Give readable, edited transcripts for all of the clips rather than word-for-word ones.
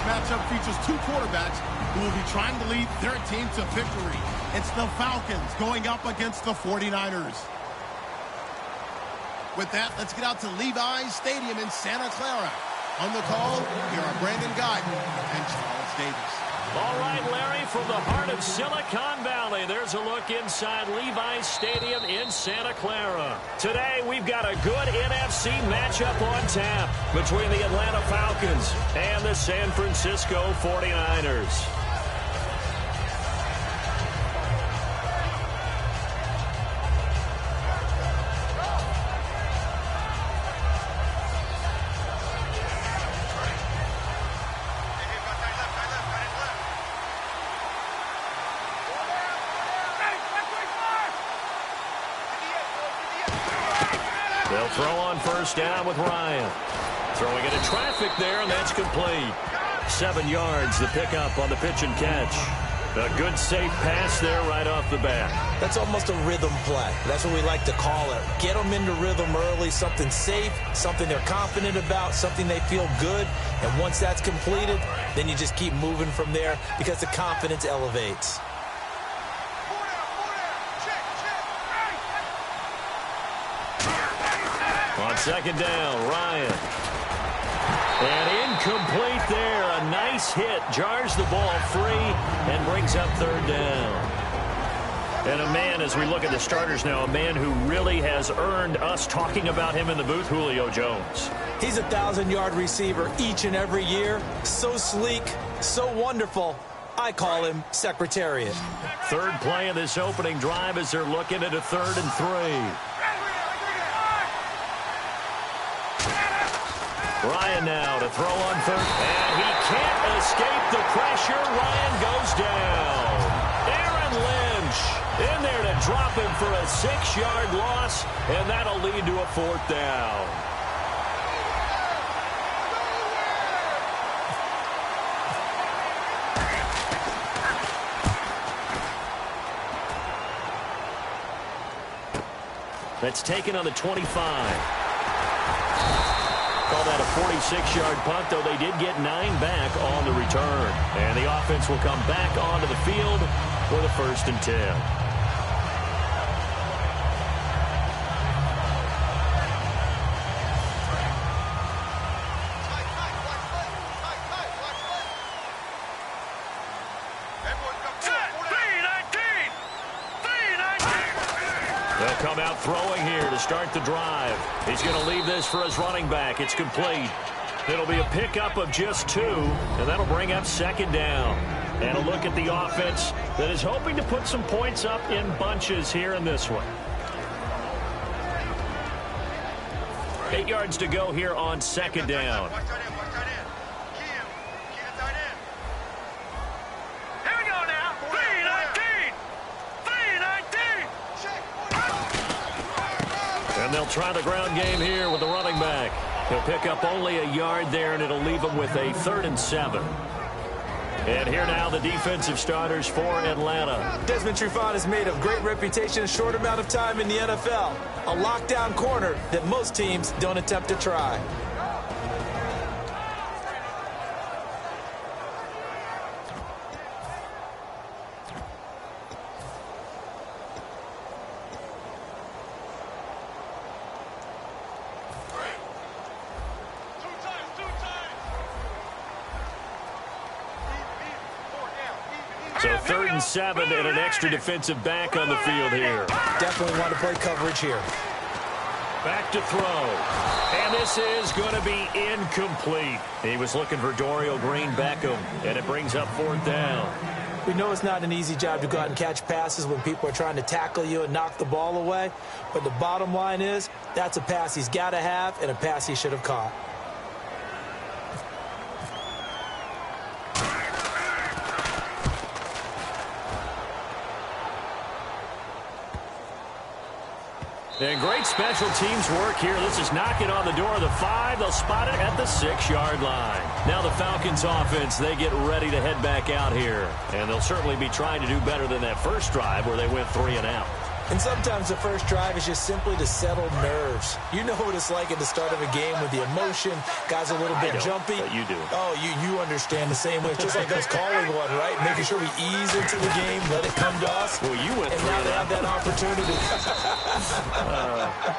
matchup features two quarterbacks who will be trying to lead their team to victory. It's the Falcons going up against the 49ers. With that, let's get out to Levi's Stadium in Santa Clara. On the call, here are Brandon Guyton and Charles Davis. All right, Larry, from the heart of Silicon Valley, there's a look inside Levi's Stadium in Santa Clara. Today, we've got a good NFC matchup on tap between the Atlanta Falcons and the San Francisco 49ers. They'll throw on first down with Ryan. Throwing into traffic there, and that's complete. 7 yards, the pickup on the pitch and catch. A good, safe pass there right off the bat. That's almost a rhythm play. That's what we like to call it. Get them into rhythm early, something safe, something they're confident about, something they feel good. And once that's completed, then you just keep moving from there because the confidence elevates. On second down, Ryan. And incomplete there. A nice hit. Jars the ball free and brings up third down. And a man, as we look at the starters now, a man who really has earned us talking about him in the booth, Julio Jones. He's a 1,000-yard receiver each and every year. So sleek, so wonderful. I call him Secretariat. Third play of this opening drive as they're looking at a 3rd and 3. Ryan now to throw on third. And he can't escape the pressure. Ryan goes down. Aaron Lynch in there to drop him for a 6-yard loss. And that'll lead to a 4th down. That's taken on the 25. Call that a 46-yard punt, though they did get 9 back on the return. And the offense will come back onto the field for the 1st and 10. They'll come out throwing here to start the drive. He's going to leave this for his running back. It's complete. It'll be a pickup of just 2, and that'll bring up 2nd down. And a look at the offense that is hoping to put some points up in bunches here in this one. 8 yards to go here on 2nd down. And they'll try the ground game here with the running back. He'll pick up only a yard there, and it'll leave him with a 3rd and 7. And here now the defensive starters for Atlanta. Desmond Trufant has made a great reputation in a short amount of time in the NFL. A lockdown corner that most teams don't attempt to try. So 3rd and 7 and an extra defensive back on the field here. Definitely want to play coverage here. Back to throw. And this is going to be incomplete. He was looking for Dorial Green-Beckham, and it brings up 4th down. We know it's not an easy job to go out and catch passes when people are trying to tackle you and knock the ball away. But the bottom line is, that's a pass he's got to have and a pass he should have caught. And great special teams work here. This is knocking on the door of the 5. They'll spot it at the 6-yard line. Now the Falcons offense, they get ready to head back out here. And they'll certainly be trying to do better than that first drive where they went 3 and out. And sometimes the first drive is just simply to settle nerves. You know what it's like at the start of a game with the emotion. Guys are a little bit jumpy. But you do. Oh, you understand the same way. It's just like us calling one, right? Making sure we ease into the game, let it come to us. Well, you went and now they have that opportunity.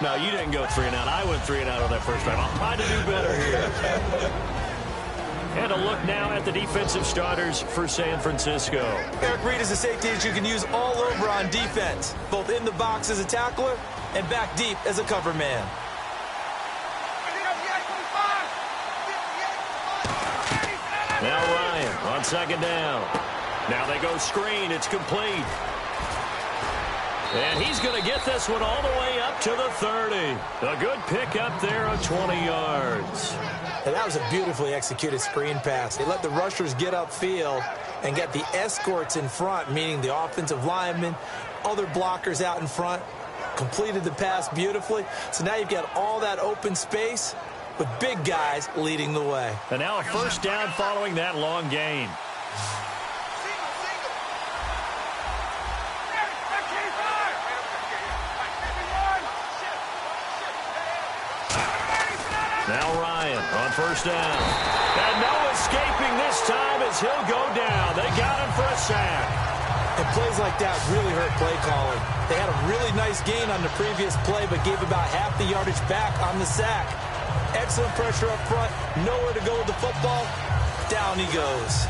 No, you didn't go 3 and out. I went 3 and out on that first drive. I'll try to do better here. And a look now at the defensive starters for San Francisco. Eric Reid is a safety that you can use all over on defense, both in the box as a tackler and back deep as a cover man. Now Ryan on second down. Now they go screen. It's complete. And he's going to get this one all the way up to the 30. A good pick up there of 20 yards. And that was a beautifully executed screen pass. They let the rushers get upfield and get the escorts in front, meaning the offensive linemen, other blockers out in front, completed the pass beautifully. So now you've got all that open space with big guys leading the way. And now a first down following that long gain. Now Ryan on first down. And no escaping this time as he'll go down. They got him for a sack. And plays like that really hurt play calling. They had a really nice gain on the previous play, but gave about half the yardage back on the sack. Excellent pressure up front. Nowhere to go with the football. Down he goes.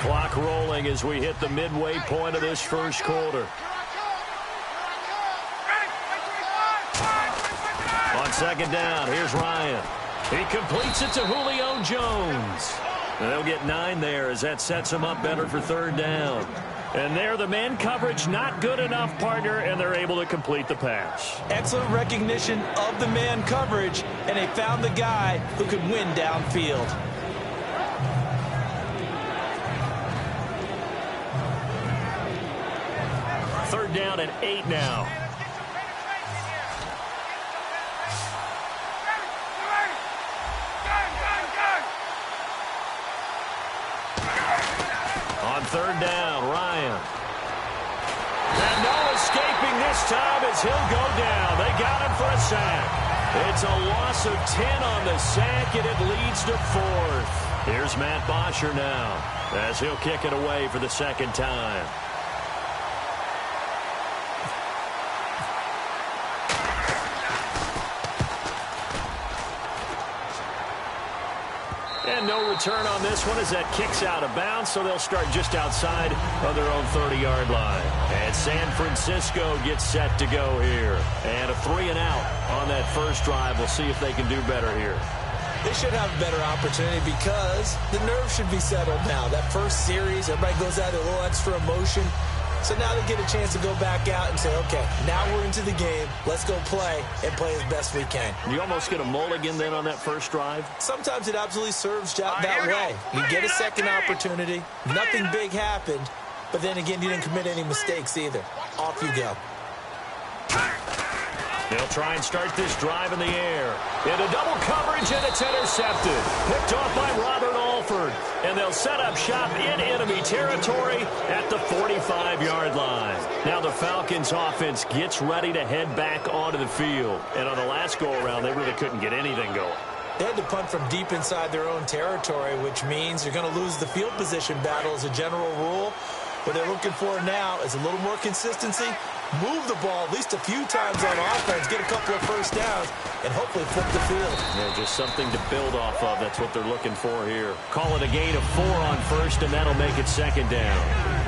Clock rolling as we hit the midway point of this first quarter. On second down, here's Ryan. He completes it to Julio Jones. And they'll get 9 there as that sets them up better for third down. And there, the man coverage not good enough, partner, and they're able to complete the pass. Excellent recognition of the man coverage, and they found the guy who could win downfield. Third down and 8 now. On third down, Ryan. And no escaping this time as he'll go down. They got him for a sack. It's a loss of 10 on the sack, and it leads to 4th. Here's Matt Bosher now as he'll kick it away for the second time. And no return on this one as that kicks out of bounds, so they'll start just outside of their own 30-yard line. And San Francisco gets set to go here. And a 3 and out on that first drive. We'll see if they can do better here. They should have a better opportunity because the nerves should be settled now. That first series, everybody goes out with a little extra emotion. So now they get a chance to go back out and say, okay, now we're into the game. Let's go play and play as best we can. You almost get a mulligan then on that first drive? Sometimes it absolutely serves that way. You get a second opportunity. Nothing big happened. But then again, you didn't commit any mistakes either. Off you go. They'll try and start this drive in the air. Into double coverage, and it's intercepted. Picked off by Robert Alford. And they'll set up shop in enemy territory at the 45-yard line. Now the Falcons offense gets ready to head back onto the field. And on the last go-around, they really couldn't get anything going. They had to punt from deep inside their own territory, which means you're going to lose the field position battle as a general rule. What they're looking for now is a little more consistency, move the ball at least a few times on offense, get a couple of first downs, and hopefully flip the field. Yeah, just something to build off of. That's what they're looking for here. Call it a gain of 4 on first, and that'll make it second down.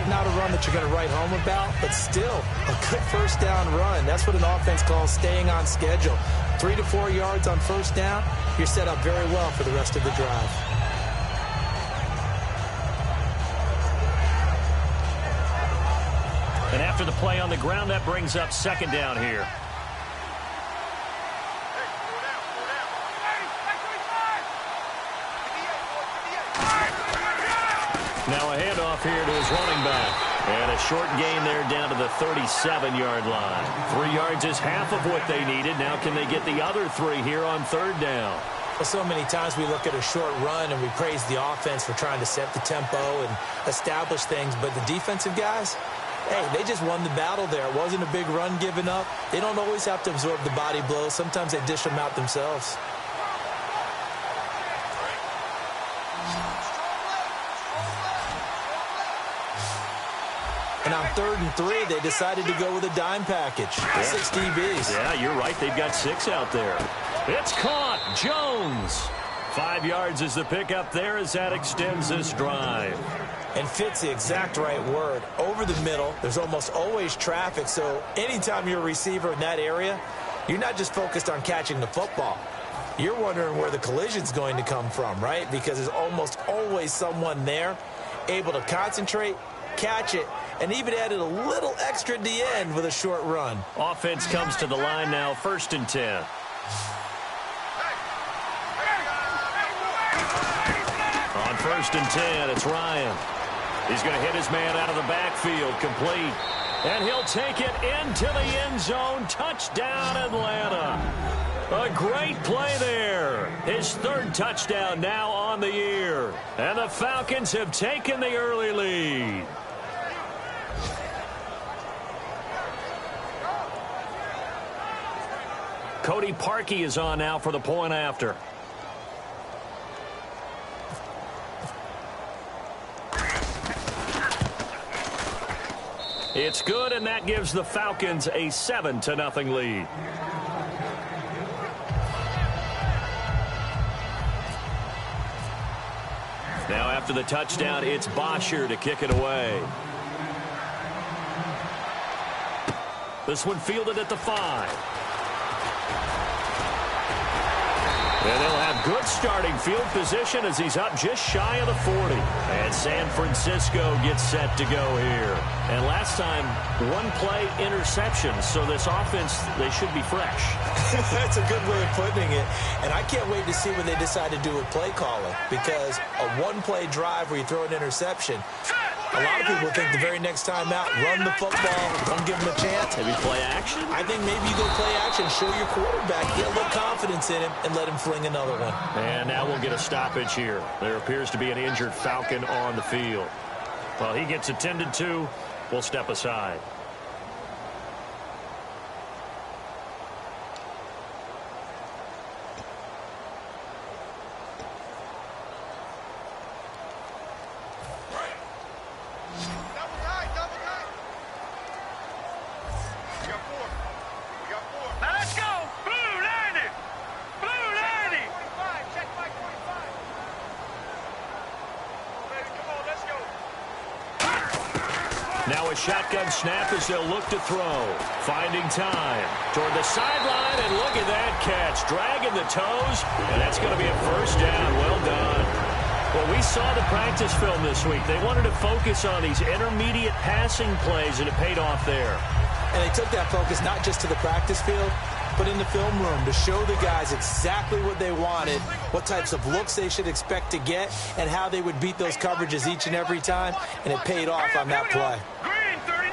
Not a run that you're going to write home about, but still a good first down run. That's what an offense calls staying on schedule. 3 to 4 yards on first down, you're set up very well for the rest of the drive. And after the play on the ground, that brings up second down here. Now a handoff here to his running back. And a short gain there down to the 37-yard line. 3 yards is half of what they needed. Now can they get the other 3 here on third down? Well, so many times we look at a short run and we praise the offense for trying to set the tempo and establish things, but the defensive guys, hey, they just won the battle there. It wasn't a big run given up. They don't always have to absorb the body blows. Sometimes they dish them out themselves. And on 3rd and 3, they decided to go with a dime package. Yeah. 6 DBs. Yeah, you're right. They've got 6 out there. It's caught. Jones. 5 yards is the pickup there as that extends this drive. And fits the exact right word. Over the middle, there's almost always traffic, so anytime you're a receiver in that area, you're not just focused on catching the football. You're wondering where the collision's going to come from, right? Because there's almost always someone there able to concentrate, catch it, and even added a little extra at the end with a short run. Offense comes to the line now, 1st and 10. On 1st and 10, it's Ryan. He's going to hit his man out of the backfield, complete. And he'll take it into the end zone. Touchdown, Atlanta. A great play there. His 3rd touchdown now on the year. And the Falcons have taken the early lead. Cody Parkey is on now for the point after. It's good, and that gives the Falcons a 7-0 lead. Now after the touchdown, it's Bosher to kick it away. This one fielded at the 5. And they'll have good starting field position as he's up just shy of the 40. And San Francisco gets set to go here. And last time, 1-play interception. So this offense, they should be fresh. That's a good way of putting it. And I can't wait to see what they decide to do with play calling. Because a 1-play drive where you throw an interception, a lot of people think the very next time out, run the football, don't give him a chance. Maybe play action? I think maybe you go play action, show your quarterback, get a little confidence in him, and let him fling another one. And now we'll get a stoppage here. There appears to be an injured Falcon on the field. Well, he gets attended to. We'll step aside. Now a shotgun snap as they'll look to throw. Finding time toward the sideline, and look at that catch. Dragging the toes, and that's going to be a 1st down. Well done. Well, we saw the practice film this week. They wanted to focus on these intermediate passing plays, and it paid off there. And they took that focus not just to the practice field, but in the film room to show the guys exactly what they wanted, what types of looks they should expect to get, and how they would beat those coverages each and every time, and it paid off on that play. Green 39!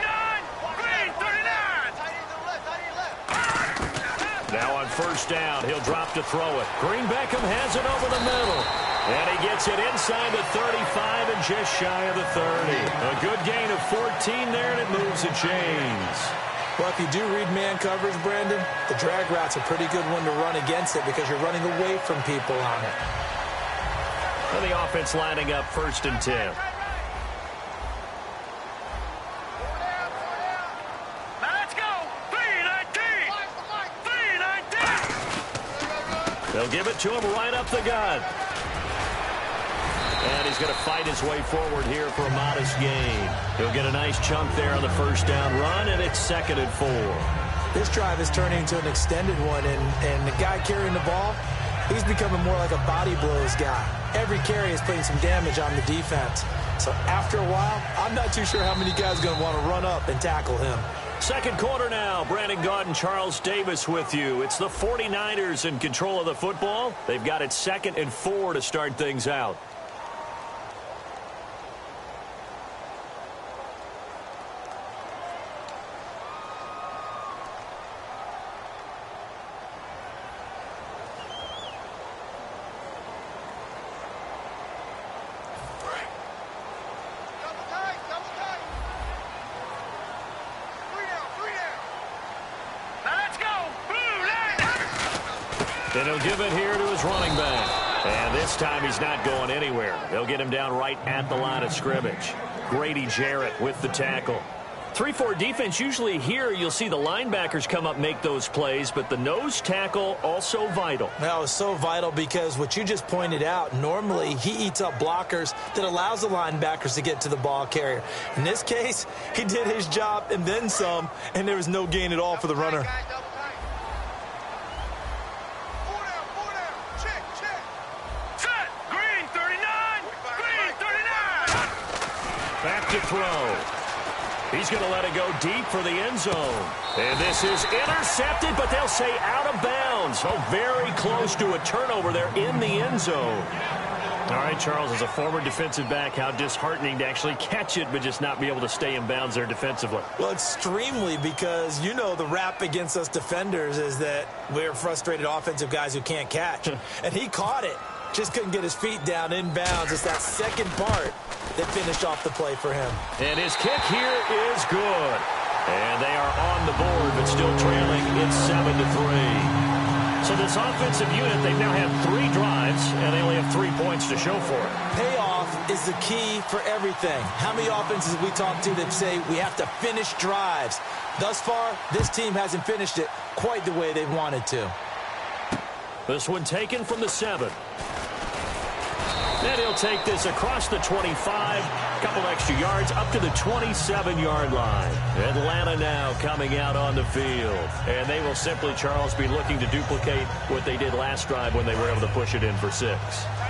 Green 39! Now on 1st down, he'll drop to throw it. Green Beckham has it over the middle. And he gets it inside the 35 and just shy of the 30. A good gain of 14 there, and it moves the chains. Well, if you do read man coverage, Brandon, the drag route's a pretty good one to run against it because you're running away from people on it. And the offense lining up 1st and 10. Let's go! 319! 319! They'll give it to him right up the gut. And he's going to fight his way forward here for a modest gain. He'll get a nice chunk there on the 1st down run, and it's 2nd and 4. This drive is turning into an extended one, and the guy carrying the ball, he's becoming more like a body blows guy. Every carry is putting some damage on the defense. So after a while, I'm not too sure how many guys are going to want to run up and tackle him. 2nd quarter now. Brandon Gaudin, Charles Davis with you. It's the 49ers in control of the football. They've got it 2nd and 4 to start things out. And he'll give it here to his running back. And this time he's not going anywhere. They'll get him down right at the line of scrimmage. Grady Jarrett with the tackle. 3-4 defense, usually here you'll see the linebackers come up, make those plays, but the nose tackle also vital. That was so vital because what you just pointed out, normally he eats up blockers that allows the linebackers to get to the ball carrier. In this case, he did his job and then some, and there was no gain at all for the runner. Set. Green 39. Green 39. Back to throw. He's going to let it go deep for the end zone. And this is intercepted, but they'll say out of bounds. Oh, very close to a turnover there in the end zone. All right, Charles, as a former defensive back, how disheartening to actually catch it, but just not be able to stay in bounds there defensively. Well, extremely, because you know the rap against us defenders is that we're frustrated offensive guys who can't catch. And he caught it. Just couldn't get his feet down in bounds. It's that second part that finished off the play for him. And his kick here is good. And they are on the board, but still trailing. It's 7-3. So this offensive unit, they've now had 3 drives, and they only have 3 points to show for it. Payoff is the key for everything. How many offenses have we talked to that say we have to finish drives? Thus far, this team hasn't finished it quite the way they wanted to. This one taken from the 7. And he'll take this across the 25, a couple extra yards, up to the 27-yard line. Atlanta now coming out on the field. And they will simply, Charles, be looking to duplicate what they did last drive when they were able to push it in for 6.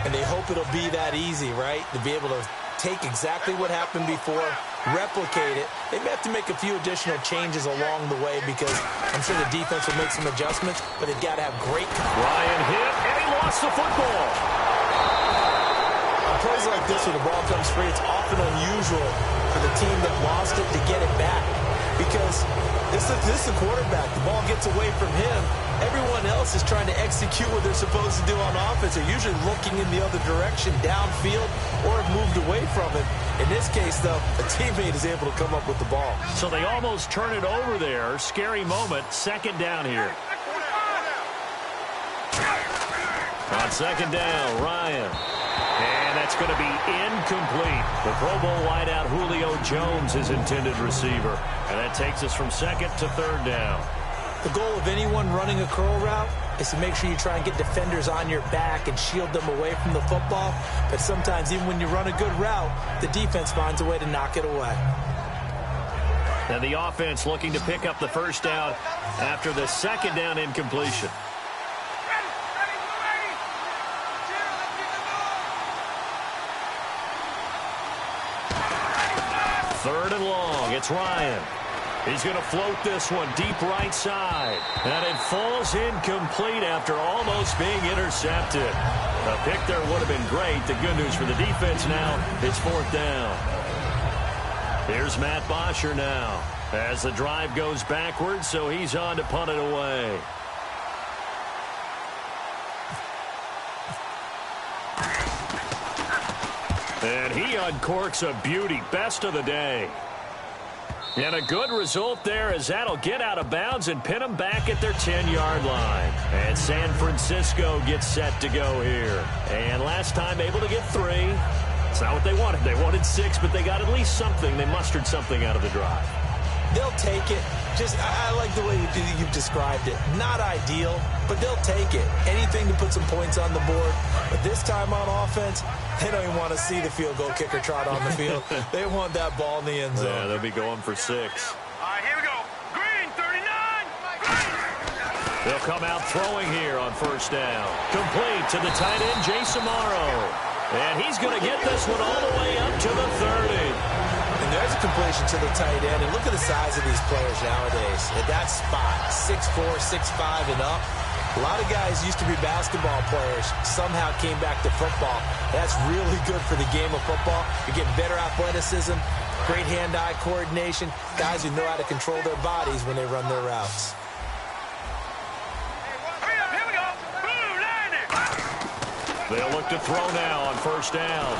And they hope it'll be that easy, right? To be able to take exactly what happened before, replicate it. They may have to make a few additional changes along the way because I'm sure the defense will make some adjustments, but they've got to have great... Ryan hit, and he lost the football. On plays like this, when the ball comes free, it's often unusual for the team that lost it to get it back because this is the quarterback. The ball gets away from him. Everyone else is trying to execute what they're supposed to do on offense. They're usually looking in the other direction, downfield, or have moved away from it. In this case, though, a teammate is able to come up with the ball. So they almost turn it over there. Scary moment. Second down here. On second down, Ryan. And that's going to be incomplete. The Pro Bowl wideout Julio Jones, his intended receiver. And that takes us from second to third down. The goal of anyone running a curl route is to make sure you try and get defenders on your back and shield them away from the football. But sometimes, even when you run a good route, the defense finds a way to knock it away. And the offense looking to pick up the first down after the second down incompletion. Third and long. It's Ryan. He's going to float this one deep right side. And it falls incomplete after almost being intercepted. A pick there would have been great. The good news for the defense now, it's fourth down. Here's Matt Bosher now as the drive goes backwards, so he's on to punt it away. And he uncorks a beauty. Best of the day. And a good result there as that'll get out of bounds and pin them back at their 10-yard line. And San Francisco gets set to go here. And last time able to get 3. It's not what they wanted. They wanted 6, but they got at least something. They mustered something out of the drive. They'll take it. I like the way you've described it. Not ideal, but they'll take it. Anything to put some points on the board. But this time on offense, they don't even want to see the field goal kicker trot on the field. They want that ball in the end zone. Yeah, they'll be going for 6. All right, here we go. Green 39. Green. They'll come out throwing here on first down. Complete to the tight end, Jason Morrow. And he's going to get this one all the way up to the 30. And there's a completion to the tight end. And look at the size of these players nowadays. At that spot, 6'4", 6'5", and up. A lot of guys used to be basketball players, somehow came back to football. That's really good for the game of football. You're getting better athleticism, great hand-eye coordination, guys who know how to control their bodies when they run their routes. Here we go. Blue 90. They'll look to throw now on first down.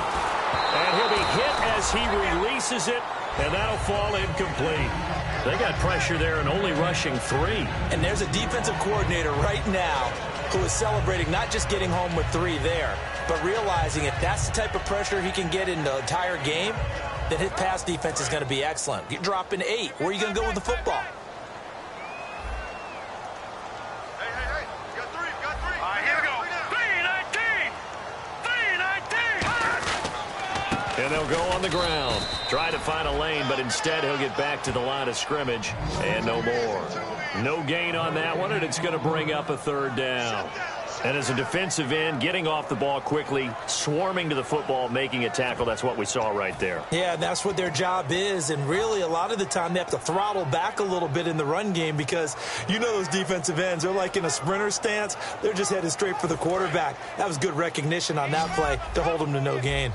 And he'll be hit as he releases it, and that'll fall incomplete. They got pressure there and only rushing 3. And there's a defensive coordinator right now who is celebrating not just getting home with 3 there, but realizing if that's the type of pressure he can get in the entire game, then his pass defense is going to be excellent. You're dropping 8. Where are you going to go with the football? And they'll go on the ground. Try to find a lane, but instead he'll get back to the line of scrimmage and no more. No gain on that one, and it's going to bring up a 3rd down. And as a defensive end, getting off the ball quickly, swarming to the football, making a tackle, that's what we saw right there. Yeah, that's what their job is, and really a lot of the time they have to throttle back a little bit in the run game because you know those defensive ends, they're like in a sprinter stance. They're just headed straight for the quarterback. That was good recognition on that play to hold them to no gain.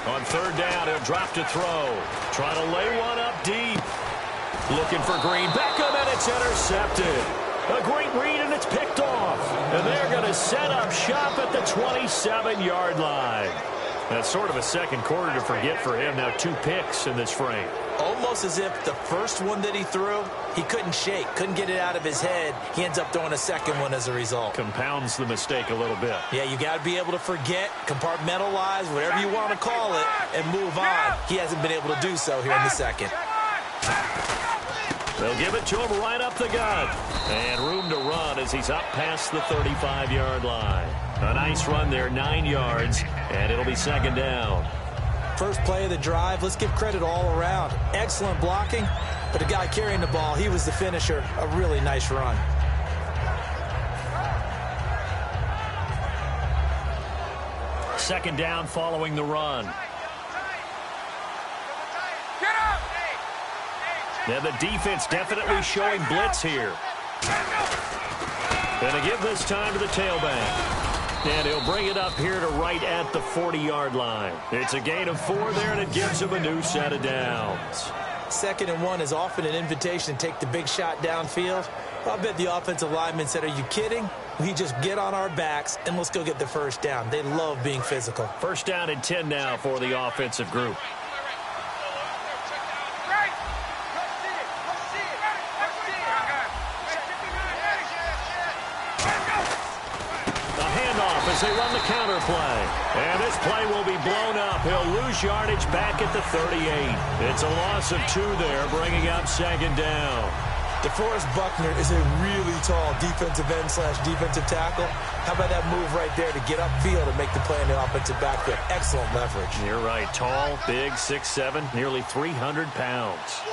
On 3rd down, he'll drop to throw. Trying to lay one up deep. Looking for Green. Beckham, and it's intercepted. A great read, and it's picked off. And they're going to set up shop at the 27-yard line. That's sort of a second quarter to forget for him. Now 2 picks in this frame. Almost as if the first one that he threw, he couldn't shake, couldn't get it out of his head. He ends up throwing a second one as a result. Compounds the mistake a little bit. Yeah, you got to be able to forget, compartmentalize, whatever you want to call it, and move on. He hasn't been able to do so here in the second. They'll give it to him right up the gut. And room to run as he's up past the 35-yard line. A nice run there, 9 yards, and it'll be 2nd down. First play of the drive, let's give credit all around. Excellent blocking, but the guy carrying the ball, he was the finisher. A really nice run. Second down following the run. Now the defense definitely showing blitz here. Going to give this time to the tailback. And he'll bring it up here to right at the 40-yard line. It's a gain of 4 there, and it gives him a new set of downs. 2nd and 1 is often an invitation to take the big shot downfield. I bet the offensive lineman said, are you kidding? We just get on our backs, and let's go get the 1st down. They love being physical. 1st down and 10 now for the offensive group. As they run the counter play. And this play will be blown up. He'll lose yardage back at the 38. It's a loss of 2 there, bringing up 2nd down. DeForest Buckner is a really tall defensive end / defensive tackle. How about that move right there to get upfield and make the play in the offensive backfield? Excellent leverage. You're right. Tall, big, 6'7", nearly 300 pounds.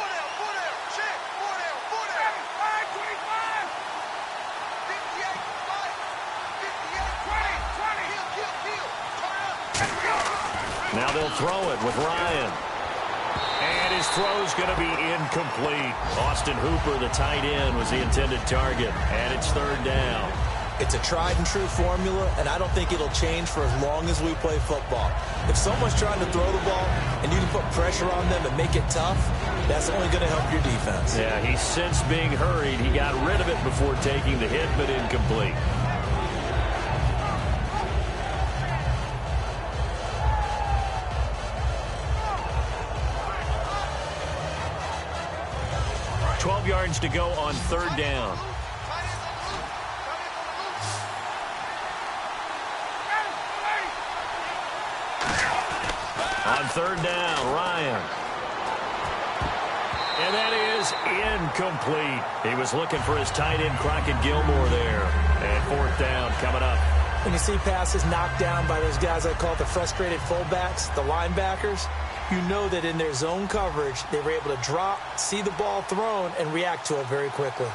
Now they'll throw it with Ryan. And his throw's going to be incomplete. Austin Hooper, the tight end, was the intended target. And it's 3rd down. It's a tried-and-true formula, and I don't think it'll change for as long as we play football. If someone's trying to throw the ball and you can put pressure on them and make it tough, that's only going to help your defense. Yeah, he's since being hurried. He got rid of it before taking the hit, but incomplete. Yards to go on 3rd down. On 3rd down, Ryan. And that is incomplete. He was looking for his tight end, Crockett Gilmore there. And 4th down coming up. When you see passes knocked down by those guys I call the frustrated fullbacks, the linebackers, you know that in their zone coverage, they were able to drop, see the ball thrown, and react to it very quickly.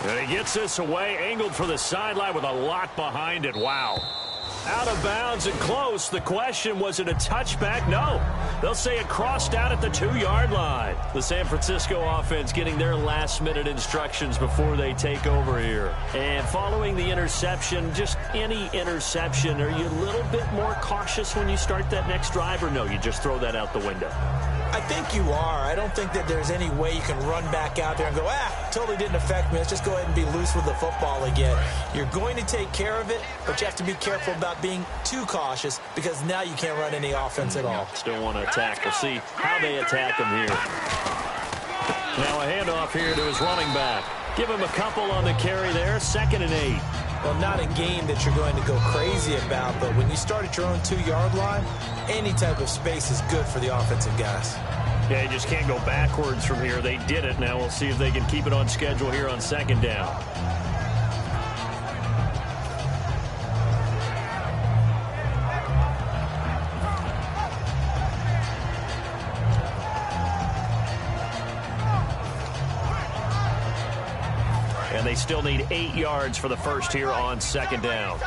And he gets this away, angled for the sideline with a lot behind it. Wow. Out of bounds and close. The question, was it a touchback? No. They'll say it crossed out at the 2-yard line. The San Francisco offense getting their last-minute instructions before they take over here. And following the interception, just any interception, are you a little bit more cautious when you start that next drive, or no, you just throw that out the window? I think you are. I don't think that there's any way you can run back out there and go, totally didn't affect me. Let's just go ahead and be loose with the football again. You're going to take care of it, but you have to be careful about being too cautious because now you can't run any offense at all. Still want to attack. We'll see how they attack him here. Now a handoff here to his running back. Give him a couple on the carry there. 2nd and 8. Well, not a game that you're going to go crazy about, but when you start at your own 2-yard line, any type of space is good for the offensive guys. Yeah, you just can't go backwards from here. They did it. Now we'll see if they can keep it on schedule here on 2nd down. And they still need 8 yards for the first here on 2nd down.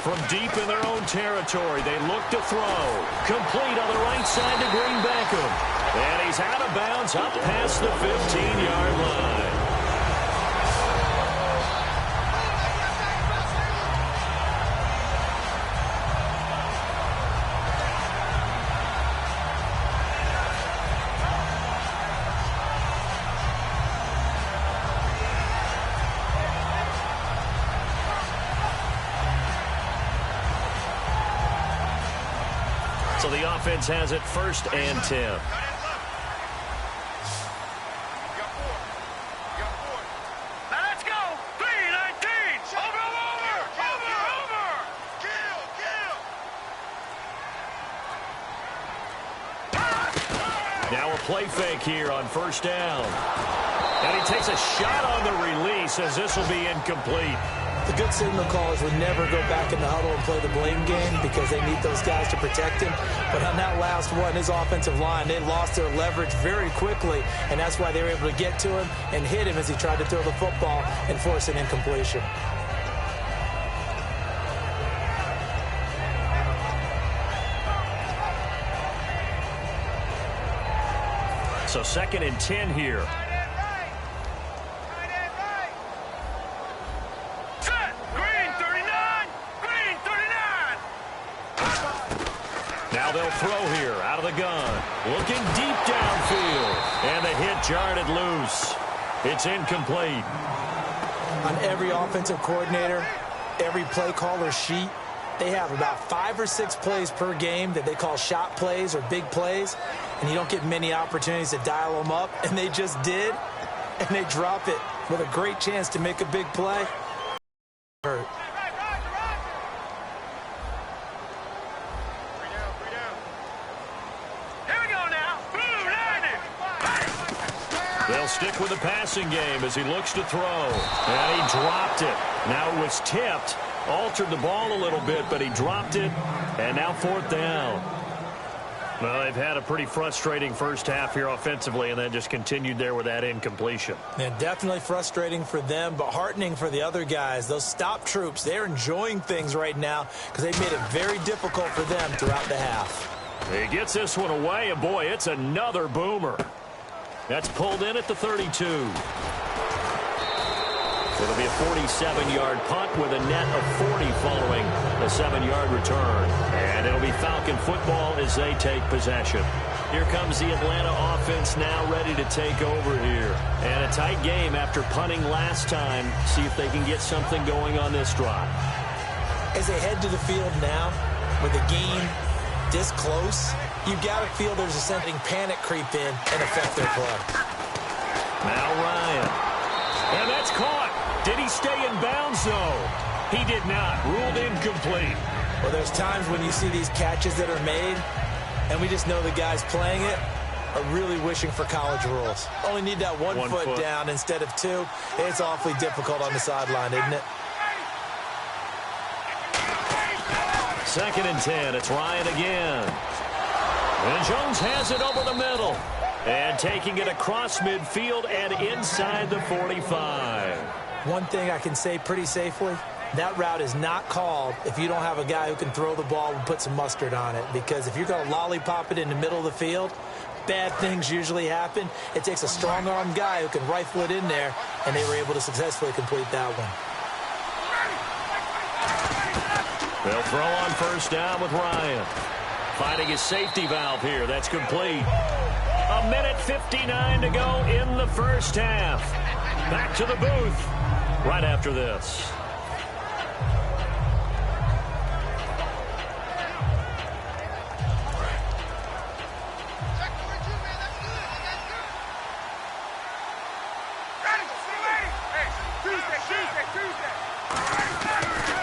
From deep in their own territory, they look to throw. Complete on the right side to Green Beckham. And he's out of bounds up past the 15-yard line. So the offense has it 1st and 10. Now let's go. 3-19. Over. Kill. Now a play fake here on 1st down. And he takes a shot on the release as this will be incomplete. The good signal callers would never go back in the huddle and play the blame game because they need those guys to protect him. But on that last one, his offensive line, they lost their leverage very quickly, and that's why they were able to get to him and hit him as he tried to throw the football and force an incompletion. So 2nd and 10 here. Now they'll throw here out of the gun. Looking deep downfield. And the hit jarred it loose. It's incomplete. On every offensive coordinator, every play caller sheet, they have about 5 or 6 plays per game that they call shot plays or big plays. And you don't get many opportunities to dial them up. And they just did. And they drop it with a great chance to make a big play. Hurt. They'll stick with the passing game as he looks to throw. And he dropped it. Now it was tipped. Altered the ball a little bit, but he dropped it. And now 4th down. Well, they've had a pretty frustrating first half here offensively, and then just continued there with that incompletion. And definitely frustrating for them, but heartening for the other guys. Those stop troops, they're enjoying things right now because they've made it very difficult for them throughout the half. He gets this one away, and boy, it's another boomer. That's pulled in at the 32. It'll be a 47-yard punt with a net of 40 following a 7-yard return. And it'll be Falcon football as they take possession. Here comes the Atlanta offense now ready to take over here. And a tight game after punting last time. See if they can get something going on this drive. As they head to the field now, with the game this close, you've got to feel there's a something panic creep in and affect their play. Now Ryan. And that's caught. Did he stay in bounds, though? He did not. Ruled incomplete. Well, there's times when you see these catches that are made, and we just know the guys playing it are really wishing for college rules. Only need that one foot down instead of 2. It's awfully difficult on the sideline, isn't it? 2nd and 10. It's Ryan again. And Jones has it over the middle. And taking it across midfield and inside the 45. One thing I can say pretty safely, that route is not called if you don't have a guy who can throw the ball and put some mustard on it. Because if you're going to lollipop it in the middle of the field, bad things usually happen. It takes a strong-armed guy who can rifle it in there, and they were able to successfully complete that one. They'll throw on first down with Ryan. Finding his safety valve here. That's complete. 1:59 to go in the first half. Back to the booth right after this.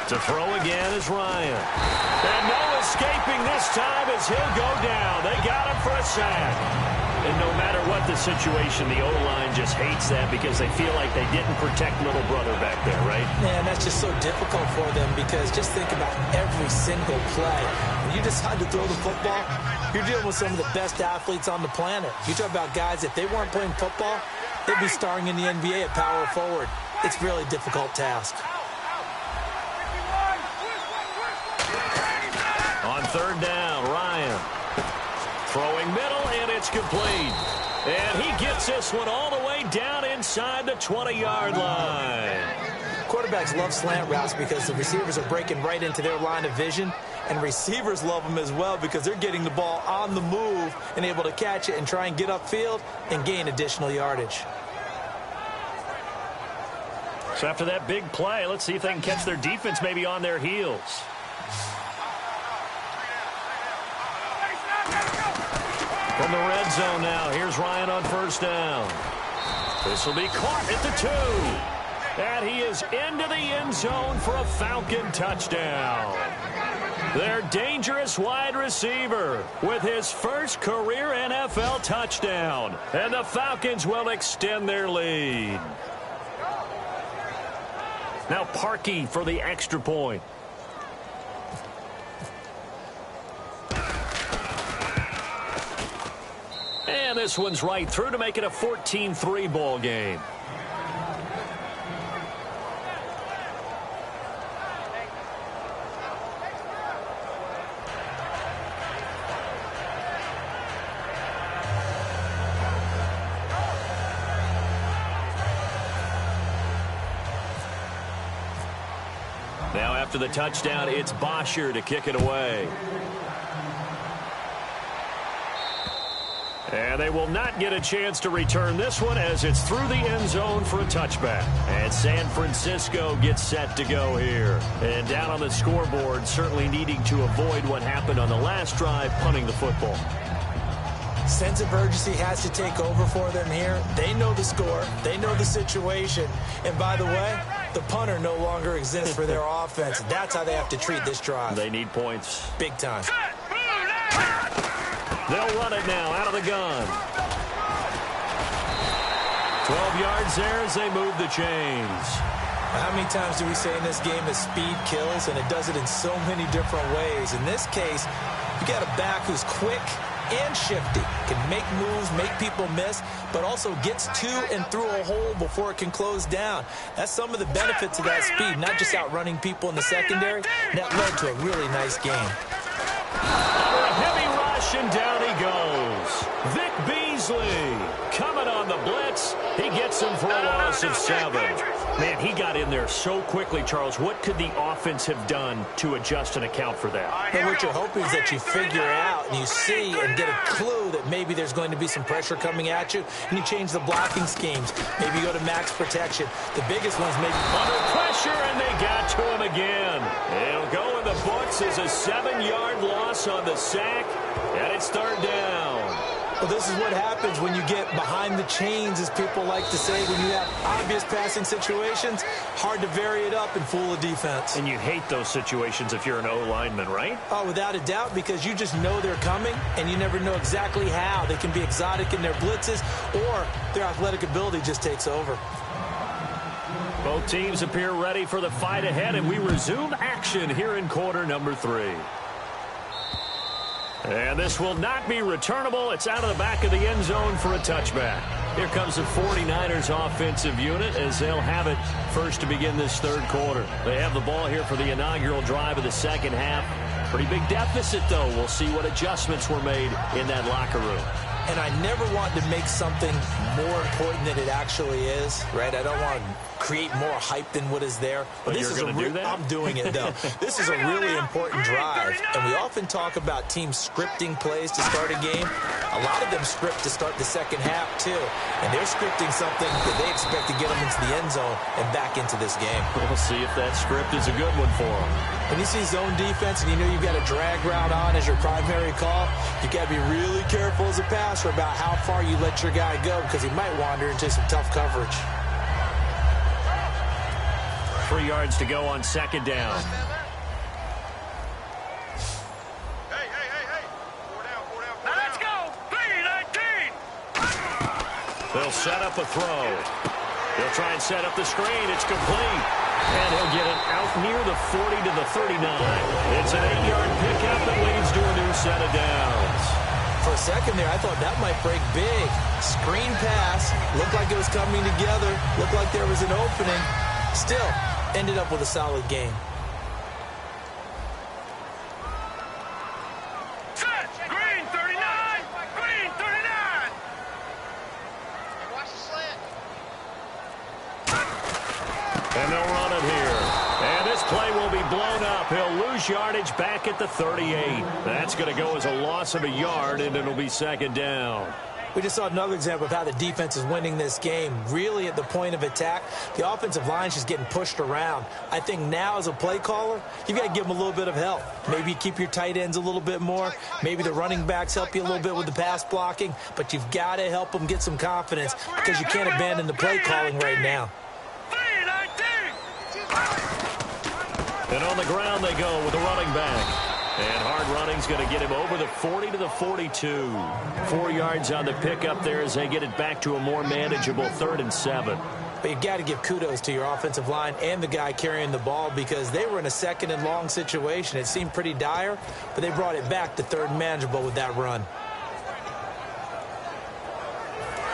To throw again is Ryan. And no escaping this time as he'll go down. They got him for a sack. And no matter what the situation, the O-line just hates that because they feel like they didn't protect little brother back there, right? Man, that's just so difficult for them because just think about every single play. When you decide to throw the football, you're dealing with some of the best athletes on the planet. You talk about guys, if they weren't playing football, they'd be starring in the NBA at power forward. It's a really difficult task. On third down, Ryan. Throwing middle, and it's complete. And he gets this one all the way down inside the 20-yard line. Quarterbacks love slant routes because the receivers are breaking right into their line of vision, and receivers love them as well because they're getting the ball on the move and able to catch it and try and get upfield and gain additional yardage. So after that big play, let's see if they can catch their defense maybe on their heels. From the red zone now, here's Ryan on first down. This will be caught at the 2. And he is into the end zone for a Falcon touchdown. Their dangerous wide receiver with his first career NFL touchdown. And the Falcons will extend their lead. Now Parkey for the extra point. And this one's right through to make it a 14-3 ball game. Now after the touchdown, it's Bosher to kick it away. And they will not get a chance to return this one as it's through the end zone for a touchback. And San Francisco gets set to go here. And down on the scoreboard, certainly needing to avoid what happened on the last drive, punting the football. Sense of urgency has to take over for them here. They know the score. They know the situation. And by the way, the punter no longer exists for their offense. That's how they have to treat this drive. They need points. Big time. They'll run it now out of the gun. 12 yards there as they move the chains. How many times do we say in this game that speed kills, and it does it in so many different ways? In this case, you got a back who's quick and shifty, can make moves, make people miss, but also gets to and through a hole before it can close down. That's some of the benefits of that speed, not just outrunning people in the secondary. That led to a really nice game. Under a heavy rush, and down he goes. Vic Beasley coming on the blitz. He gets him for a loss of 7. Man, he got in there so quickly, Charles. What could the offense have done to adjust and account for that? But what you're hoping is that you figure out and you see and get a clue that maybe there's going to be some pressure coming at you, and you change the blocking schemes. Maybe you go to max protection. The biggest one's maybe under pressure, and they got to him again. It'll go in the books as a 7-yard loss on the sack, and it's third down. Well, this is what happens when you get behind the chains, as people like to say. When you have obvious passing situations, hard to vary it up and fool a defense. And you hate those situations if you're an O-lineman, right? Oh, without a doubt, because you just know they're coming, and you never know exactly how. They can be exotic in their blitzes, or their athletic ability just takes over. Both teams appear ready for the fight ahead, and we resume action here in quarter number 3. And this will not be returnable. It's out of the back of the end zone for a touchback. Here comes the 49ers offensive unit as they'll have it first to begin this third quarter. They have the ball here for the inaugural drive of the second half. Pretty big deficit, though. We'll see what adjustments were made in that locker room. And I never want to make something more important than it actually is, right? I don't want to create more hype than what is there. But this is I'm doing it, though. This is a really important drive. And we often talk about teams scripting plays to start a game. A lot of them script to start the second half, too. And they're scripting something that they expect to get them into the end zone and back into this game. We'll see if that script is a good one for them. When you see zone defense and you know you've got a drag route on as your primary call, you've got to be really careful as a passer about how far you let your guy go because he might wander into some tough coverage. 3 yards to go on second down. Hey. 4 down. Now let's go. 3-19. They'll set up a throw. He'll try and set up the screen. It's complete. And he'll get it out near the 40 to the 39. It's an 8-yard pickup that leads to a new set of downs. For a second there, I thought that might break big. Screen pass. Looked like it was coming together. Looked like there was an opening. Still, ended up with a solid game. Set. Green 39. Green 39. Watch the slant. And they'll run it here. And this play will be blown up. He'll lose yardage back at the 38. That's going to go as a loss of a yard, and it'll be second down. We just saw another example of how the defense is winning this game. Really at the point of attack, the offensive line is just getting pushed around. I think now as a play caller, you've got to give them a little bit of help. Maybe keep your tight ends a little bit more. Maybe the running backs help you a little bit with the pass blocking. But you've got to help them get some confidence because you can't abandon the play calling right now. And on the ground they go with the running back. And hard running's going to get him over the 40 to the 42. 4 yards on the pickup there as they get it back to a more manageable 3rd and 7. But you've got to give kudos to your offensive line and the guy carrying the ball because they were in a 2nd and long situation. It seemed pretty dire, but they brought it back to 3rd and manageable with that run.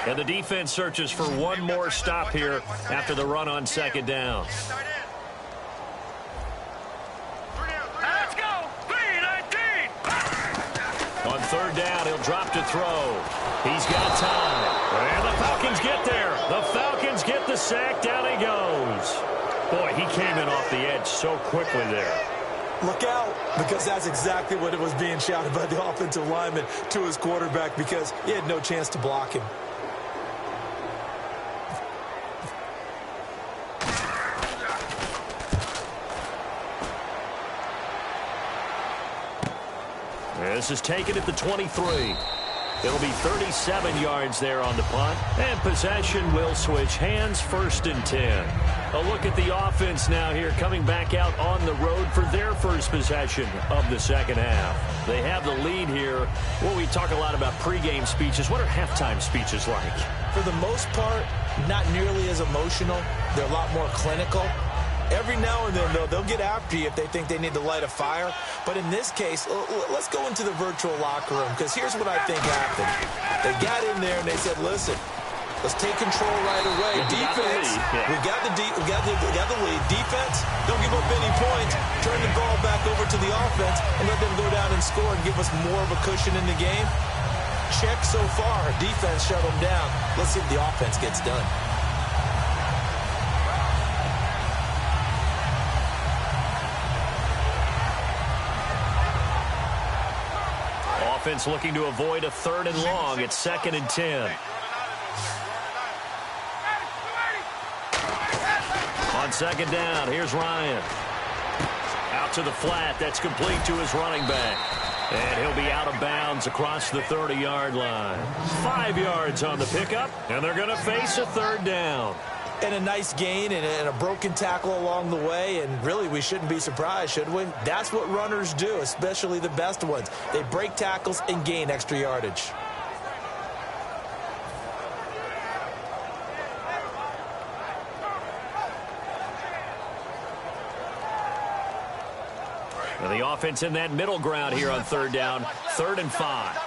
And the defense searches for one more stop here after the run on second down. Let's go. 3-19. On third down, he'll drop to throw. He's got time. And the Falcons get there. The Falcons get the sack. Down he goes. Boy, he came in off the edge so quickly there. Look out, because that's exactly what it was being shouted by the offensive lineman to his quarterback because he had no chance to block him. This is taken at the 23. It'll be 37 yards there on the punt. And possession will switch hands, 1st and 10. A look at the offense now here coming back out on the road for their first possession of the second half. They have the lead here. Well, we talk a lot about pregame speeches. What are halftime speeches like? For the most part, not nearly as emotional. They're a lot more clinical. Every now and then, though, they'll get after you if they think they need to light a fire. But in this case, let's go into the virtual locker room because here's what I think happened. They got in there and they said, listen, let's take control right away. Defense, we got the lead. Defense, don't give up any points. Turn the ball back over to the offense and let them go down and score and give us more of a cushion in the game. Check so far. Defense shut them down. Let's see if the offense gets done. Offense looking to avoid a 3rd and long. It's 2nd and 10. On second down, here's Ryan. Out to the flat. That's complete to his running back. And he'll be out of bounds across the 30-yard line. 5 yards on the pickup, and they're going to face a 3rd down. And a nice gain and a broken tackle along the way. And really, we shouldn't be surprised, should we? That's what runners do, especially the best ones. They break tackles and gain extra yardage. And the offense in that middle ground here on third down, 3rd and 5.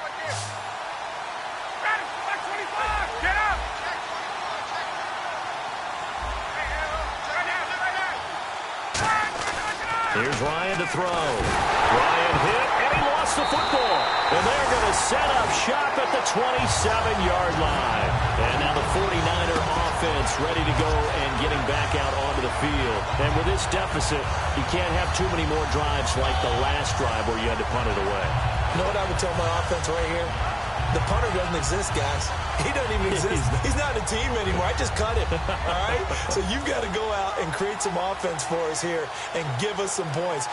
Here's Ryan to throw. Ryan hit, and he lost the football. And they're going to set up shop at the 27-yard line. And now the 49er offense ready to go and getting back out onto the field. And with this deficit, you can't have too many more drives like the last drive where you had to punt it away. You know what I would tell my offense right here? The punter doesn't exist, guys. He doesn't even exist. He's not a team anymore. I just cut him, all right? So you've got to go out and create some offense for us here and give us some points.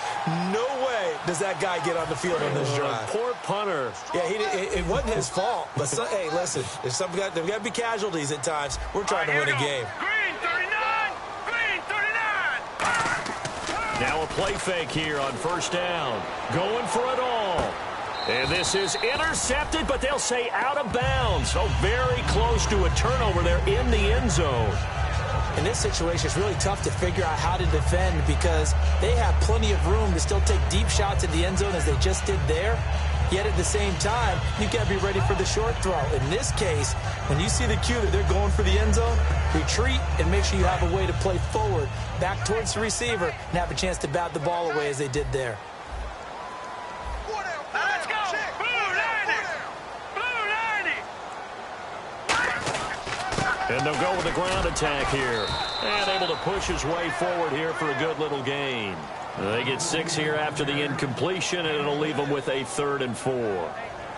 No way does that guy get on the field on this drive. Poor punter. Yeah, it wasn't his fault. But, hey, listen, there's got to be casualties at times. We're trying to win a game. Green 39! Green 39! Now a play fake here on first down. Going for it all. And this is intercepted, but they'll say out of bounds. So very close to a turnover there in the end zone. In this situation, it's really tough to figure out how to defend because they have plenty of room to still take deep shots at the end zone as they just did there. Yet at the same time, you got to be ready for the short throw. In this case, when you see the cue that they're going for the end zone, retreat and make sure you have a way to play forward, back towards the receiver, and have a chance to bat the ball away as they did there. Let's go! Blue 90! Blue 90! And they'll go with the ground attack here. And able to push his way forward here for a good little gain. They get 6 here after the incompletion, and it'll leave them with a 3rd and 4.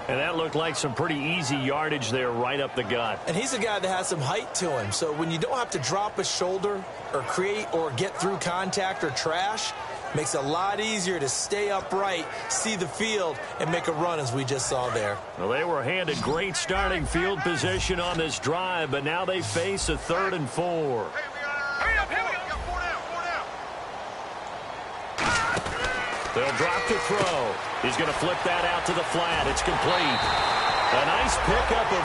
And that looked like some pretty easy yardage there right up the gut. And he's a guy that has some height to him. So when you don't have to drop a shoulder or create or get through contact or trash, makes it a lot easier to stay upright, see the field, and make a run as we just saw there. Well, they were handed great starting field position on this drive, but now they face a 3rd and 4. Hurry up, hurry up! They'll drop to throw. He's going to flip that out to the flat. It's complete. A nice pickup of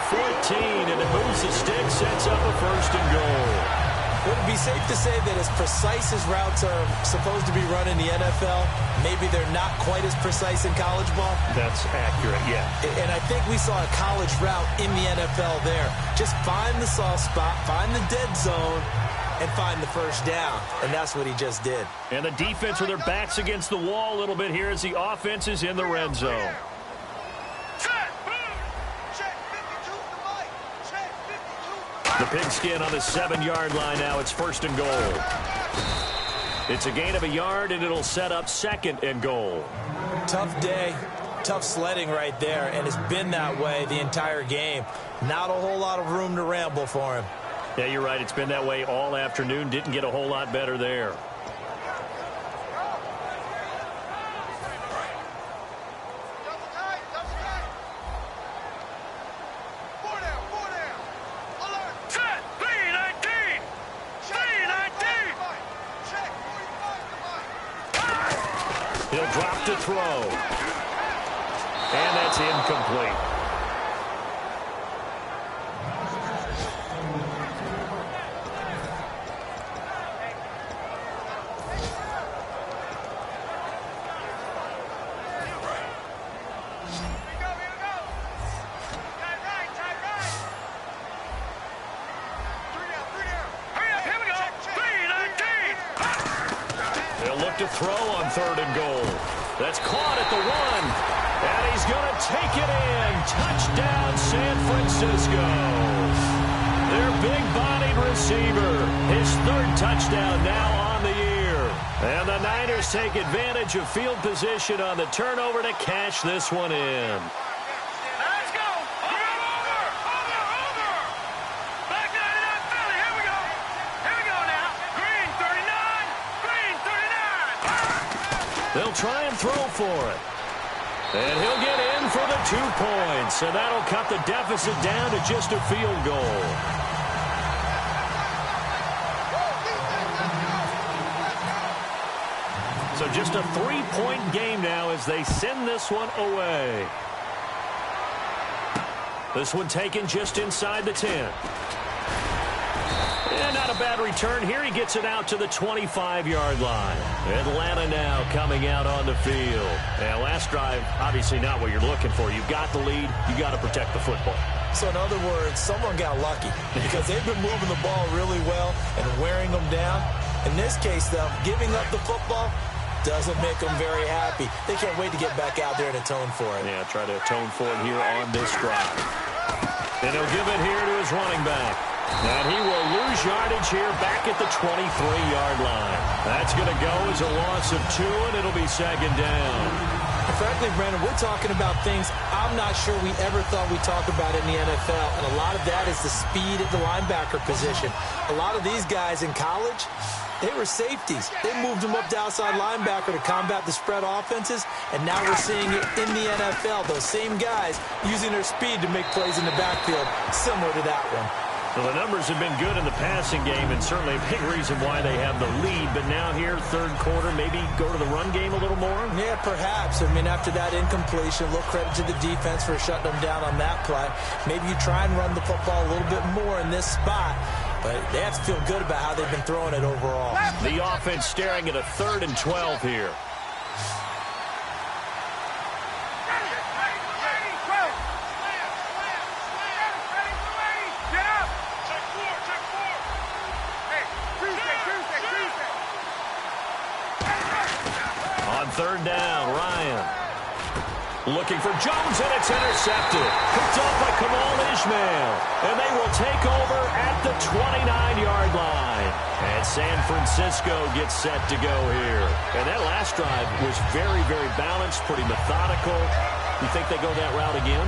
14, and it moves the stick, sets up a 1st and goal. Would it be safe to say that as precise as routes are supposed to be run in the NFL, maybe they're not quite as precise in college ball? That's accurate, yeah. And I think we saw a college route in the NFL there. Just find the soft spot, find the dead zone, and find the 1st down. And that's what he just did. And the defense with their backs against the wall a little bit here as the offense is in the red zone. The pigskin on the 7-yard line now. It's 1st and goal. It's a gain of a yard, and it'll set up 2nd and goal. Tough day, tough sledding right there, and it's been that way the entire game. Not a whole lot of room to ramble for him. Yeah, you're right. It's been that way all afternoon. Didn't get a whole lot better there. He'll drop to throw. And that's incomplete. To throw on 3rd and goal. That's caught at the 1. And he's going to take it in. Touchdown, San Francisco. Their big-bodied receiver. His 3rd touchdown now on the year. And the Niners take advantage of field position on the turnover to cash this one in. Let's go! Over! Back 99 Philly, here we go! Here we go now! Green 39! Green 39! They'll try and throw for it. And he'll get in for the 2 points. And that'll cut the deficit down to just a field goal. So just a 3-point game now as they send this one away. This one taken just inside the 10. And out of a bad return here. He gets it out to the 25-yard line. Atlanta now coming out on the field. And last drive, obviously not what you're looking for. You've got the lead. You got to protect the football. So in other words, someone got lucky because they've been moving the ball really well and wearing them down. In this case, though, giving up the football doesn't make them very happy. They can't wait to get back out there and atone for it. Yeah, try to atone for it here on this drive. And he'll give it here to his running back. And he will lose yardage here back at the 23-yard line. That's going to go as a loss of 2, and it'll be second down. Frankly, Brandon, we're talking about things I'm not sure we ever thought we'd talk about in the NFL, and a lot of that is the speed at the linebacker position. A lot of these guys in college, they were safeties. They moved them up to outside linebacker to combat the spread offenses, and now we're seeing it in the NFL. Those same guys using their speed to make plays in the backfield, similar to that one. Well, the numbers have been good in the passing game, and certainly a big reason why they have the lead. But now here, third quarter, maybe go to the run game a little more? Yeah, perhaps. I mean, after that incompletion, a little credit to the defense for shutting them down on that play. Maybe you try and run the football a little bit more in this spot. But they have to feel good about how they've been throwing it overall. The offense staring at a 3rd and 12 here. On 3rd down, Ryan. Looking for Jones, and it's intercepted. Picked up by Kamal Ishmael. And they will take over at the 29-yard line. And San Francisco gets set to go here. And that last drive was very, very balanced, pretty methodical. You think they go that route again?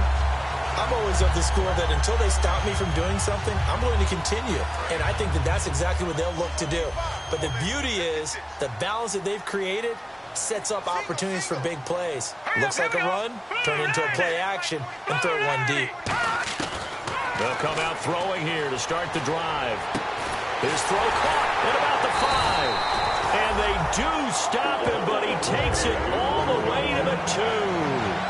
I'm always of the school that until they stop me from doing something, I'm going to continue. And I think that that's exactly what they'll look to do. But the beauty is the balance that they've created sets up opportunities for big plays. Looks like a run, turn into a play action, and throw one deep. They'll come out throwing here to start the drive. His throw caught at about the 5. And they do stop him, but he takes it all the way to the 2.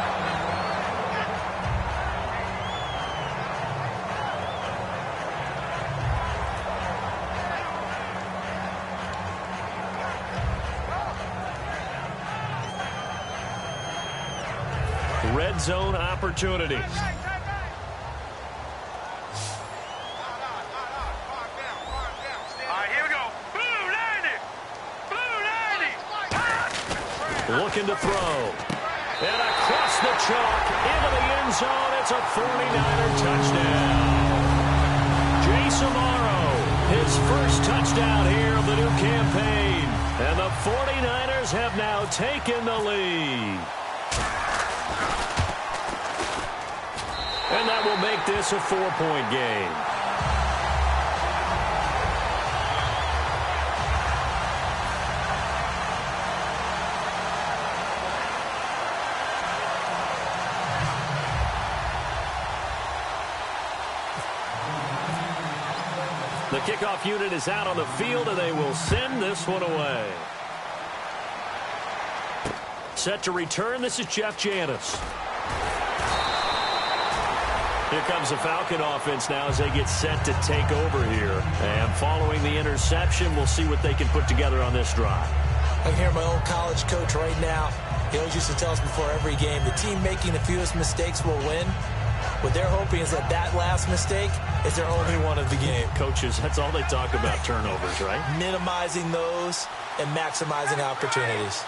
Red zone opportunity. All right, here we go. Blue 90. Blue 90. Looking to throw. And across the chalk into the end zone. It's a 49er touchdown. Jason Morrow, his first touchdown here of the new campaign. And the 49ers have now taken the lead. And that will make this a 4-point game. The kickoff unit is out on the field, and they will send this one away. Set to return, this is Jeff Janis. Here comes the Falcon offense now as they get set to take over here. And following the interception, we'll see what they can put together on this drive. I can hear my old college coach right now. He always used to tell us before every game, the team making the fewest mistakes will win. What they're hoping is that that last mistake is their only one of the game. Coaches, that's all they talk about, turnovers, right? Minimizing those and maximizing opportunities.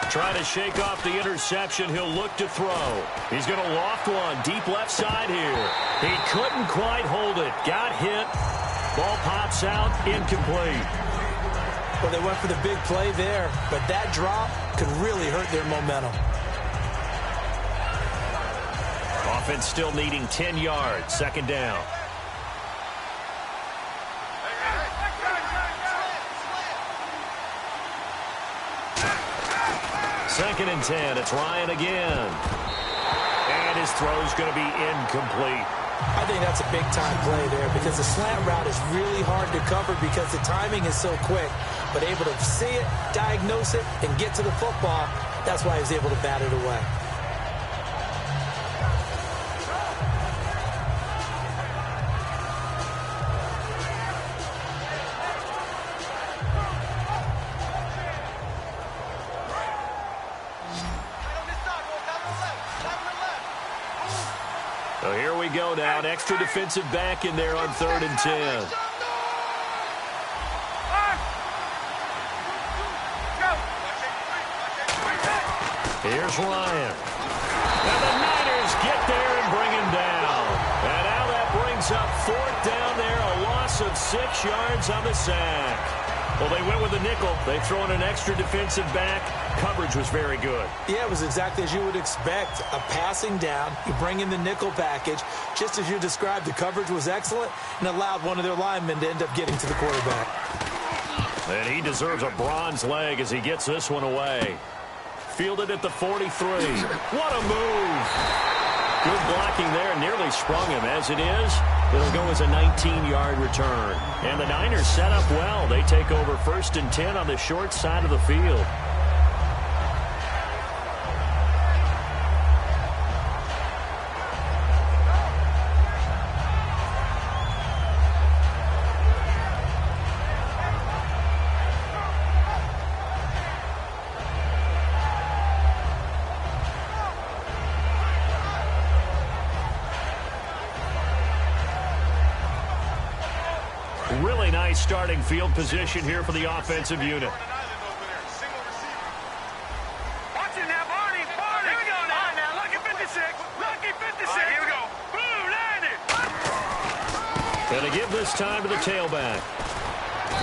Trying to shake off the interception. He'll look to throw. He's going to loft one deep left side here. He couldn't quite hold it. Got hit. Ball pops out. Incomplete. Well, they went for the big play there, but that drop could really hurt their momentum. Offense still needing 10 yards. Second down. Second and 10. It's Ryan again. And his throw's going to be incomplete. I think that's a big-time play there because the slant route is really hard to cover because the timing is so quick. But able to see it, diagnose it, and get to the football, that's why he was able to bat it away. go now. An extra defensive back in there on 3rd and 10. Here's Ryan. And the Niners get there and bring him down. And now that brings up 4th down there, a loss of 6 yards on the sack. Well, they went with the nickel. They throw in an extra defensive back. Coverage was very good. Yeah, it was exactly as you would expect. A passing down, you bring in the nickel package. Just as you described, the coverage was excellent and allowed one of their linemen to end up getting to the quarterback. And he deserves a bronze leg as he gets this one away. Fielded at the 43. What a move. Good blocking there. Nearly sprung him. As it is, it'll go as a 19-yard return. And the Niners set up well. They take over 1st and 10 on the short side of the field. Really nice starting field position here for the offensive unit. Watch it now, Barney. Here we go now. Now, lucky 56. Lucky 56. Here we go. Boom, landed. Going to give this time to the tailback.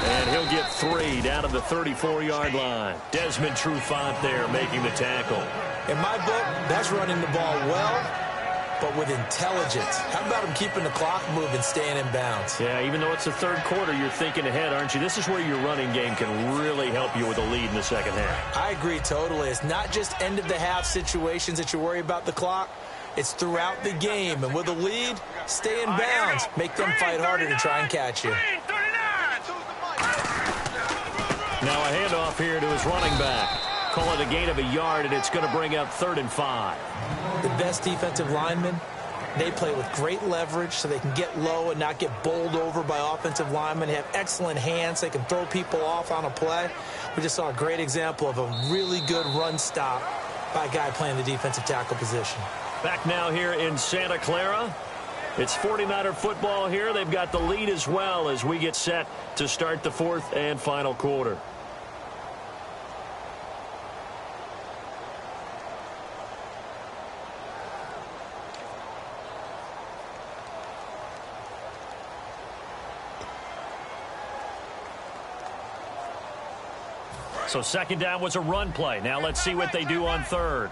And he'll get 3 down to the 34-yard line. Desmond Trufant there making the tackle. In my book, that's running the ball well, but with intelligence. How about him keeping the clock moving, staying in bounds? Yeah, even though it's the 3rd quarter, you're thinking ahead, aren't you? This is where your running game can really help you with a lead in the 2nd half. I agree totally. It's not just end-of-the-half situations that you worry about the clock. It's throughout the game. And with a lead, stay in bounds. Make them fight harder to try and catch you. Now a handoff here to his running back. Call it a gain of a yard, and it's going to bring up 3rd and 5. The best defensive linemen, they play with great leverage so they can get low and not get bowled over by offensive linemen. They have excellent hands. They can throw people off on a play. We just saw a great example of a really good run stop by a guy playing the defensive tackle position. Back now here in Santa Clara. It's 49er football here. They've got the lead as well as we get set to start the 4th and final quarter. So 2nd down was a run play. Now let's see what they do on 3rd.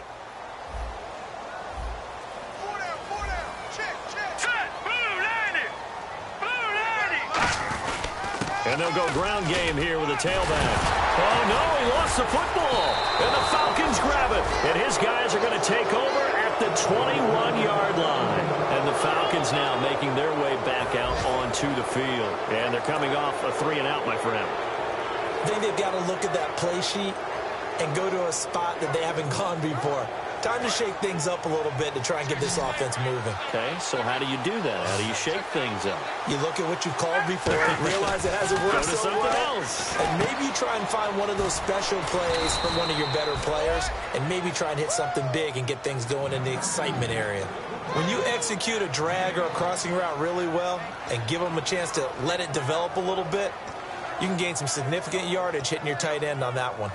And they'll go ground game here with a tailback. Oh, no, he lost the football. And the Falcons grab it. And his guys are going to take over at the 21-yard line. And the Falcons now making their way back out onto the field. And they're coming off a 3-and-out, my friend. I think they've got to look at that play sheet and go to a spot that they haven't gone before. Time to shake things up a little bit to try and get this offense moving. Okay, so how do you do that? How do you shake things up? You look at what you called before, realize it hasn't worked so well. Go to something else. And maybe you try and find one of those special plays from one of your better players, and maybe try and hit something big and get things going in the excitement area. When you execute a drag or a crossing route really well and give them a chance to let it develop a little bit, you can gain some significant yardage hitting your tight end on that one.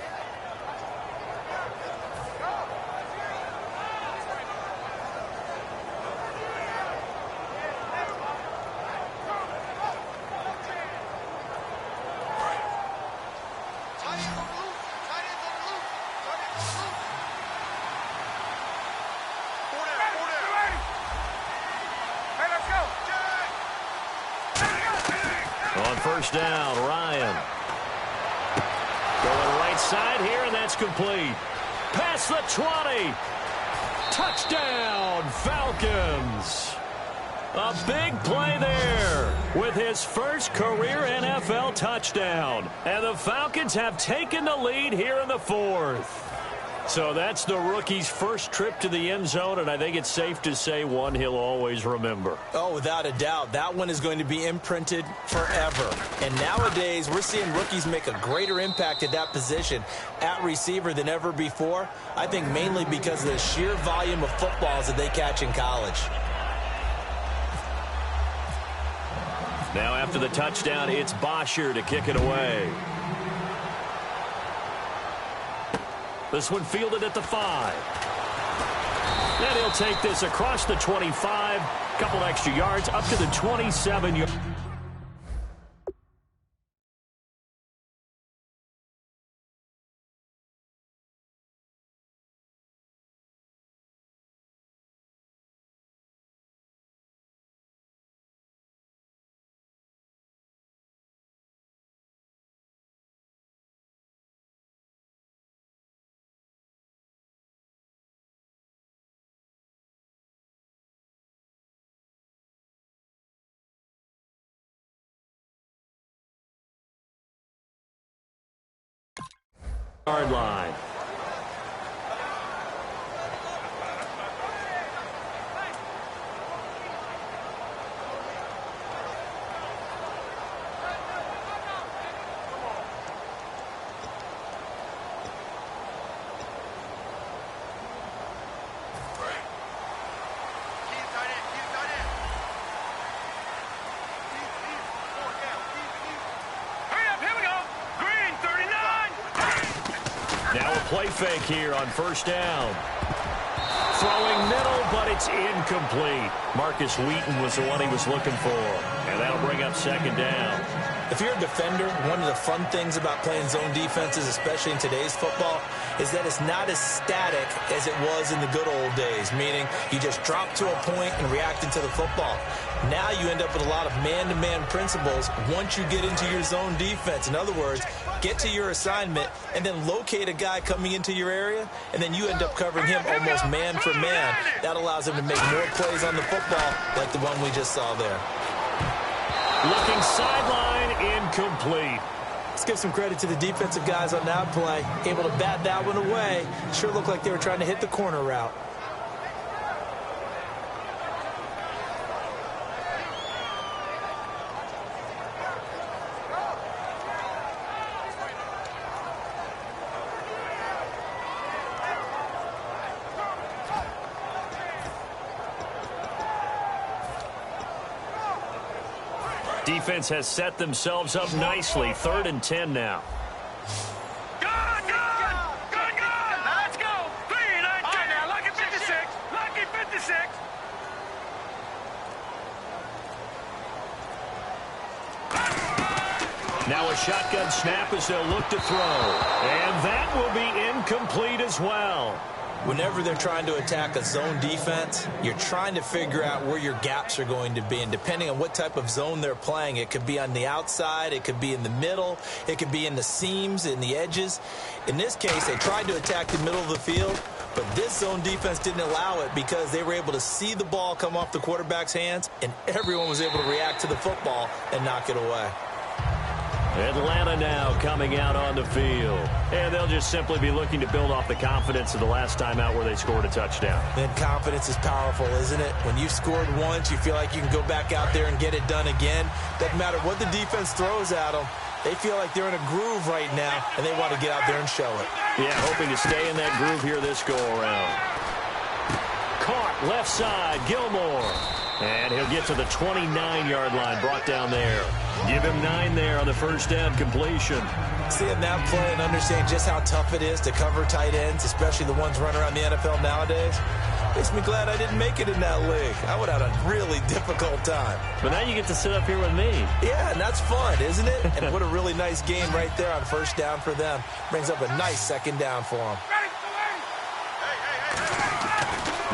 On 1st down, Ryan. Going right side here, and that's complete. Past the 20. Touchdown, Falcons. A big play there with his first career NFL touchdown. And the Falcons have taken the lead here in the 4th. So that's the rookie's first trip to the end zone, and I think it's safe to say one he'll always remember. Oh, without a doubt. That one is going to be imprinted forever. And nowadays, we're seeing rookies make a greater impact at that position at receiver than ever before. I think mainly because of the sheer volume of footballs that they catch in college. Now after the touchdown, it's Bosher to kick it away. This one fielded at the 5. Then he'll take this across the 25. Couple extra yards up to the 27-yard. Line. Now a play fake here on first down. Throwing middle, but it's incomplete. Marcus Wheaton was the one he was looking for. And that'll bring up second down. If you're a defender, one of the fun things about playing zone defenses, especially in today's football, is that it's not as static as it was in the good old days, meaning you just drop to a point and react into the football. Now you end up with a lot of man-to-man principles once you get into your zone defense. In other words, get to your assignment and then locate a guy coming into your area, and then you end up covering him almost man for man. That allows him to make more plays on the football like the one we just saw there. Looking sideline, incomplete. Let's give some credit to the defensive guys on that play. Able to bat that one away. Sure looked like they were trying to hit the corner route. Defense has set themselves up nicely. 3rd and 10 now. Good! Let's go! 3-9-10 now. Lucky 56. Lucky 56. Now a shotgun snap as they'll look to throw. And that will be incomplete as well. Whenever they're trying to attack a zone defense, you're trying to figure out where your gaps are going to be. And depending on what type of zone they're playing, it could be on the outside, it could be in the middle, it could be in the seams, in the edges. In this case, they tried to attack the middle of the field, but this zone defense didn't allow it because they were able to see the ball come off the quarterback's hands, and everyone was able to react to the football and knock it away. Atlanta now coming out on the field. And they'll just simply be looking to build off the confidence of the last time out where they scored a touchdown. And confidence is powerful, isn't it? When you've scored once, you feel like you can go back out there and get it done again. Doesn't matter what the defense throws at them. They feel like they're in a groove right now, and they want to get out there and show it. Yeah, hoping to stay in that groove here this go-around. Caught left side, Gilmore. And he'll get to the 29-yard line, brought down there. Give him 9 there on the first down completion. Seeing that play and understanding just how tough it is to cover tight ends, especially the ones running around the NFL nowadays, makes me glad I didn't make it in that league. I would have had a really difficult time. But now you get to sit up here with me. Yeah, and that's fun, isn't it? And what a really nice game right there on first down for them. Brings up a nice second down for them.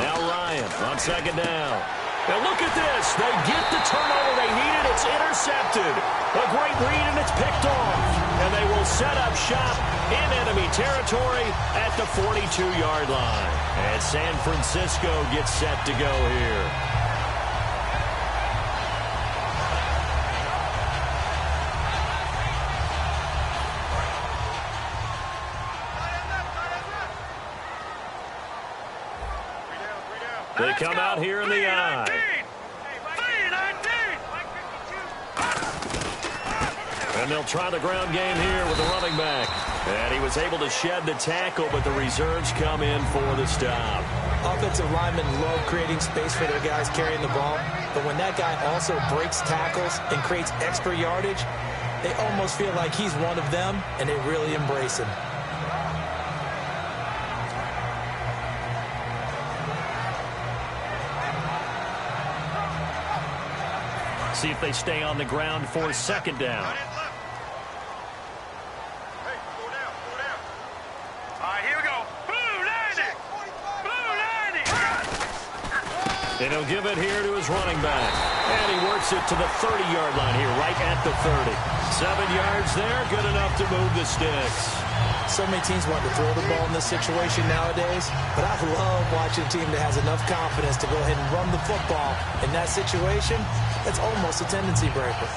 Now Ryan on second down. Now look at this. They get the turnover they needed. It's intercepted. A great read, and it's picked off. And they will set up shop in enemy territory at the 42-yard line. And San Francisco gets set to go here. They come out here in the eye. And they'll try the ground game here with the running back. And he was able to shed the tackle, but the reserves come in for the stop. Offensive linemen love creating space for their guys carrying the ball. But when that guy also breaks tackles and creates extra yardage, they almost feel like he's one of them, and they really embrace him. See if they stay on the ground for second down. All right, here we go. Blue 90. Blue 90. And he'll give it here to his running back. And he works it to the 30-yard line here, right at the 30. 7 yards there, good enough to move the sticks. So many teams want to throw the ball in this situation nowadays, but I love watching a team that has enough confidence to go ahead and run the football. In that situation, it's almost a tendency breaker.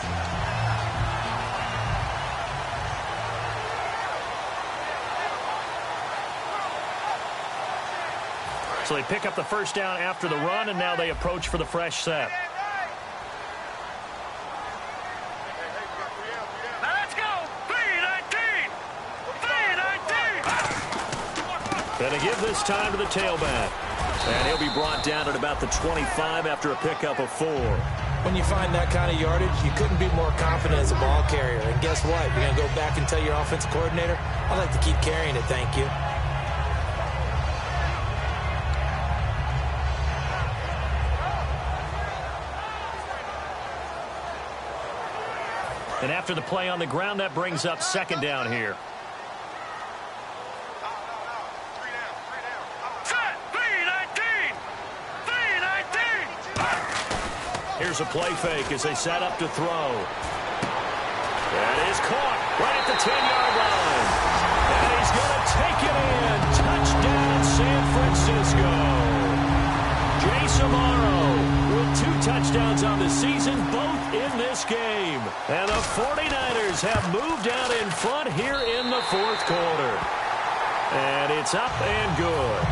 So they pick up the first down after the run, and now they approach for the fresh set. Now let's go. 319. 319. Gonna give this time to the tailback. And he'll be brought down at about the 25 after a pickup of 4. When you find that kind of yardage, you couldn't be more confident as a ball carrier. And guess what? You're going to go back and tell your offensive coordinator, I'd like to keep carrying it, thank you. And after the play on the ground, that brings up second down here. Set. 319. 319. Here's a play fake as they set up to throw. That is caught right at the 10-yard line. And he's going to take it in. Touchdown, San Francisco. Jay Samaro with 2 touchdowns on the season, both in this game. And the 49ers have moved out in front here in the fourth quarter. And it's up and good.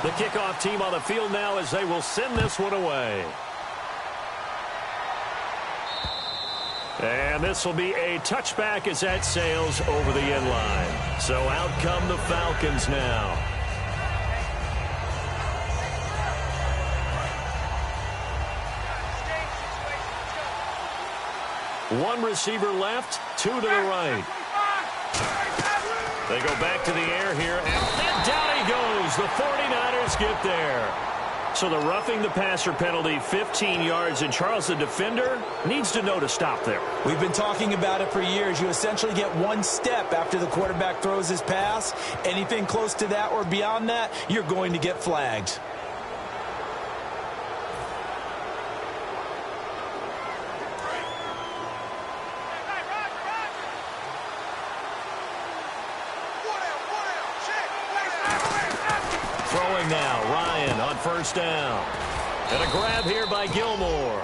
The kickoff team on the field now as they will send this one away. And this will be a touchback as that sails over the end line. So out come the Falcons now. One receiver left, 2 to the right. They go back to the air here, and down he goes. The 49ers get there. So the roughing the passer penalty, 15 yards, and Charles, the defender, needs to know to stop there. We've been talking about it for years. You essentially get 1 step after the quarterback throws his pass. Anything close to that or beyond that, you're going to get flagged. Throwing now, Ryan on first down. And a grab here by Gilmore.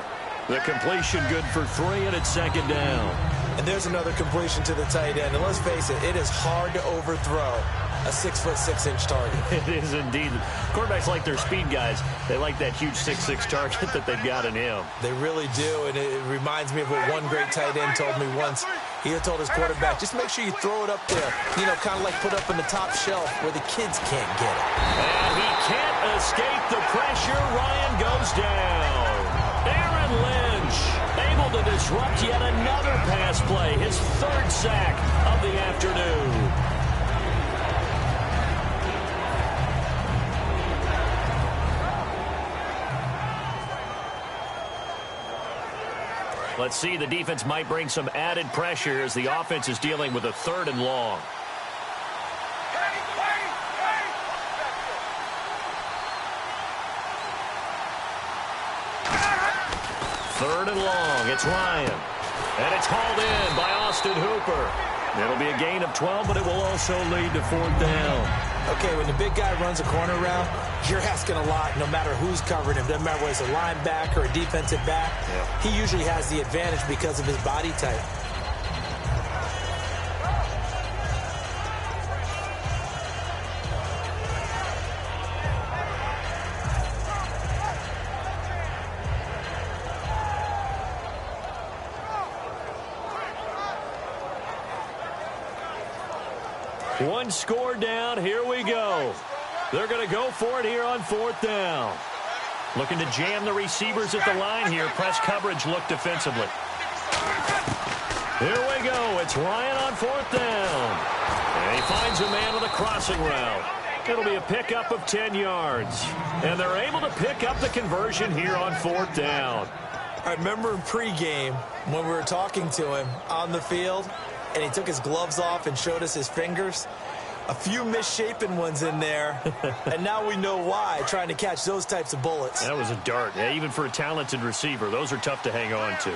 The completion good for 3, and it's second down. And there's another completion to the tight end. And let's face it, it is hard to overthrow a 6'6" target. It is indeed. Quarterbacks like their speed guys. They like that huge 6'6" target that they've got in him. They really do, and it reminds me of what one great tight end told me once. He had told his quarterback, just make sure you throw it up there, you know, kind of like put up in the top shelf where the kids can't get it. And he can't escape the pressure. Ryan goes down. Aaron Lynch able to disrupt yet another pass play. His 3rd sack of the afternoon. Let's see, the defense might bring some added pressure as the offense is dealing with a 3rd and long. Third and long, it's Ryan. And it's hauled in by Austin Hooper. It'll be a gain of 12, but it will also lead to 4th down. Okay, when the big guy runs a corner route, you're asking a lot no matter who's covering him. Doesn't matter whether it's a linebacker or a defensive back. Yeah. He usually has the advantage because of his body type. One score down. Here we go. They're going to go for it here on 4th down. Looking to jam the receivers at the line here. Press coverage look defensively. Here we go. It's Ryan on 4th down. And he finds a man with a crossing route. It'll be a pickup of 10 yards. And they're able to pick up the conversion here on 4th down. I remember in pregame when we were talking to him on the field, and he took his gloves off and showed us his fingers. A few misshapen ones in there, and now we know why, trying to catch those types of bullets. That was a dart. Yeah, even for a talented receiver, those are tough to hang on to.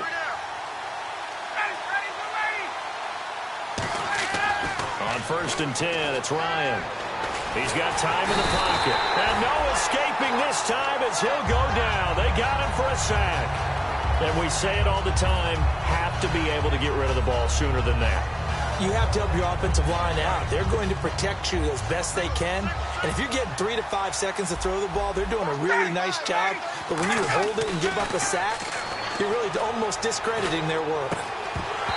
On 1st and 10, it's Ryan. He's got time in the pocket. And no escaping this time as he'll go down. They got him for a sack. And we say it all the time, have to be able to get rid of the ball sooner than that. You have to help your offensive line out. They're going to protect you as best they can. And if you're getting 3 to 5 seconds to throw the ball, they're doing a really nice job. But when you hold it and give up a sack, you're really almost discrediting their work.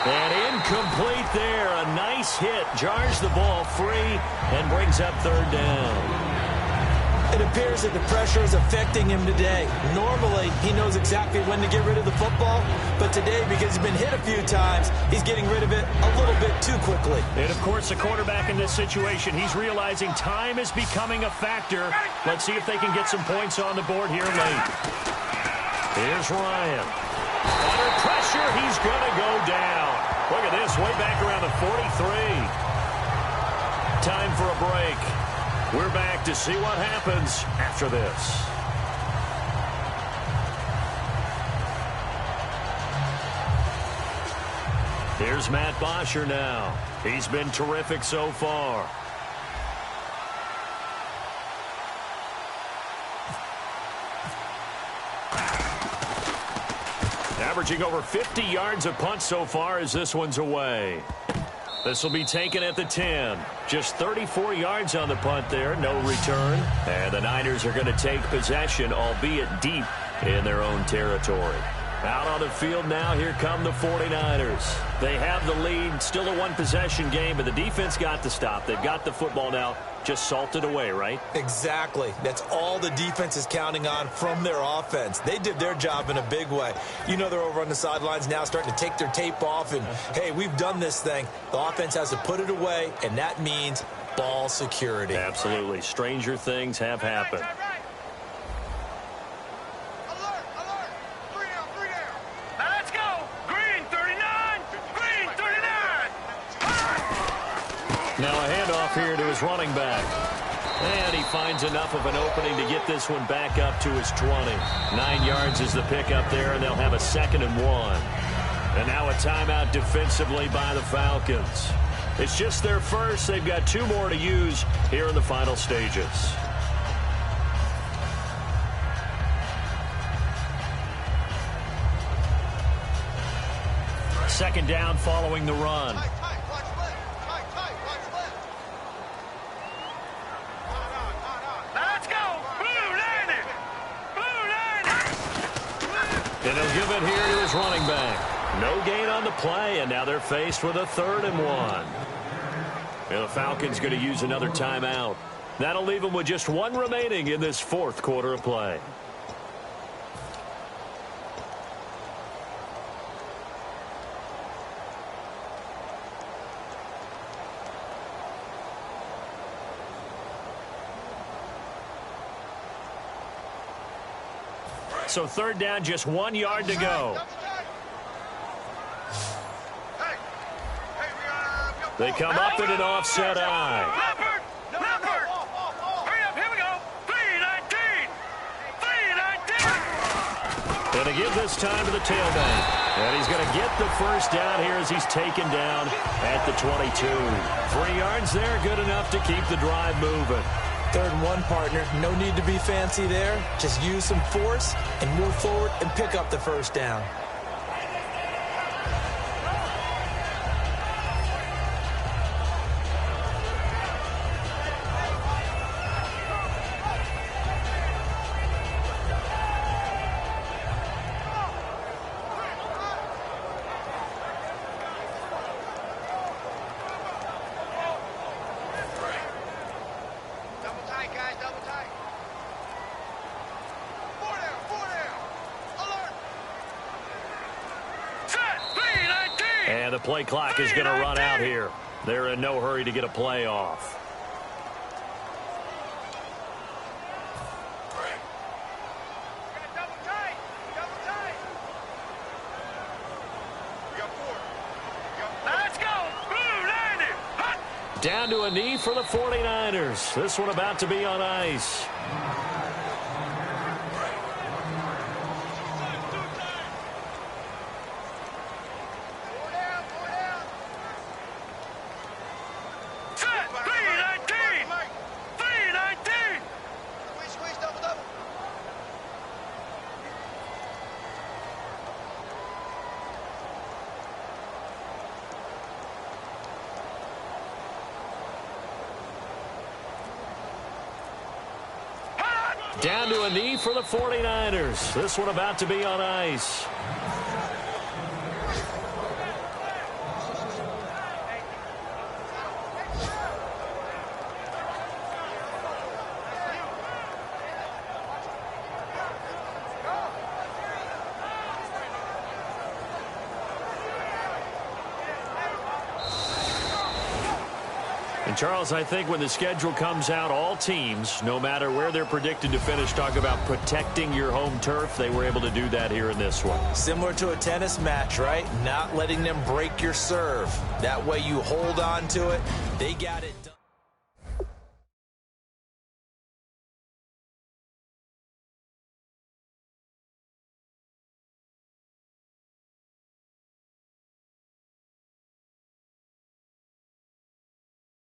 And incomplete there. A nice hit. Jars the ball free and brings up 3rd down. It appears that the pressure is affecting him today. Normally, he knows exactly when to get rid of the football, but today, because he's been hit a few times, he's getting rid of it a little bit too quickly. And, of course, the quarterback in this situation, he's realizing time is becoming a factor. Let's see if they can get some points on the board here late. Here's Ryan. Under pressure, he's going to go down. Look at this, way back around the 43. Time for a break. We're back to see what happens after this. Here's Matt Bosher now. He's been terrific so far. Averaging over 50 yards a punt so far as this one's away. This will be taken at the 10. Just 34 yards on the punt there. No return. And the Niners are going to take possession, albeit deep in their own territory. Out on the field now, here come the 49ers. They have the lead. Still a one-possession game, but the defense got to stop. They've got the football now. Just salted away, right? Exactly. That's all the defense is counting on from their offense. They did their job in a big way. You know they're over on the sidelines now starting to take their tape off and, hey, we've done this thing. The offense has to put it away, and that means ball security. Absolutely. Stranger things have happened. Now a handoff here to his running back. And he finds enough of an opening to get this one back up to his 20. 9 yards is the pickup there, and they'll have a 2nd and 1. And now a timeout defensively by the Falcons. It's just their first. They've got 2 more to use here in the final stages. Second down following the run. And he'll give it here to his running back. No gain on the play, and now they're faced with a 3rd and 1. And the Falcons going to use another timeout. That'll leave them with just 1 remaining in this 4th quarter of play. So 3rd down, just 1 yard to go. They come up in an offset eye. Leopard! Hurry up, here we go. 3-19! 3-19! And again this time to the tailback. And he's going to get the first down here as he's taken down at the 22. 3 yards there, good enough to keep the drive moving. 3rd and 1, partner. No need to be fancy there. Just use some force and move forward and pick up the first down. And the play clock is going to run out here. They're in no hurry to get a play off. Down to a knee for the 49ers. This one about to be on ice. Down to a knee for the 49ers. This one about to be on ice. And Charles, I think when the schedule comes out, all teams, no matter where they're predicted to finish, talk about protecting your home turf. They were able to do that here in this one. Similar to a tennis match, right? Not letting them break your serve. That way you hold on to it. They got it done.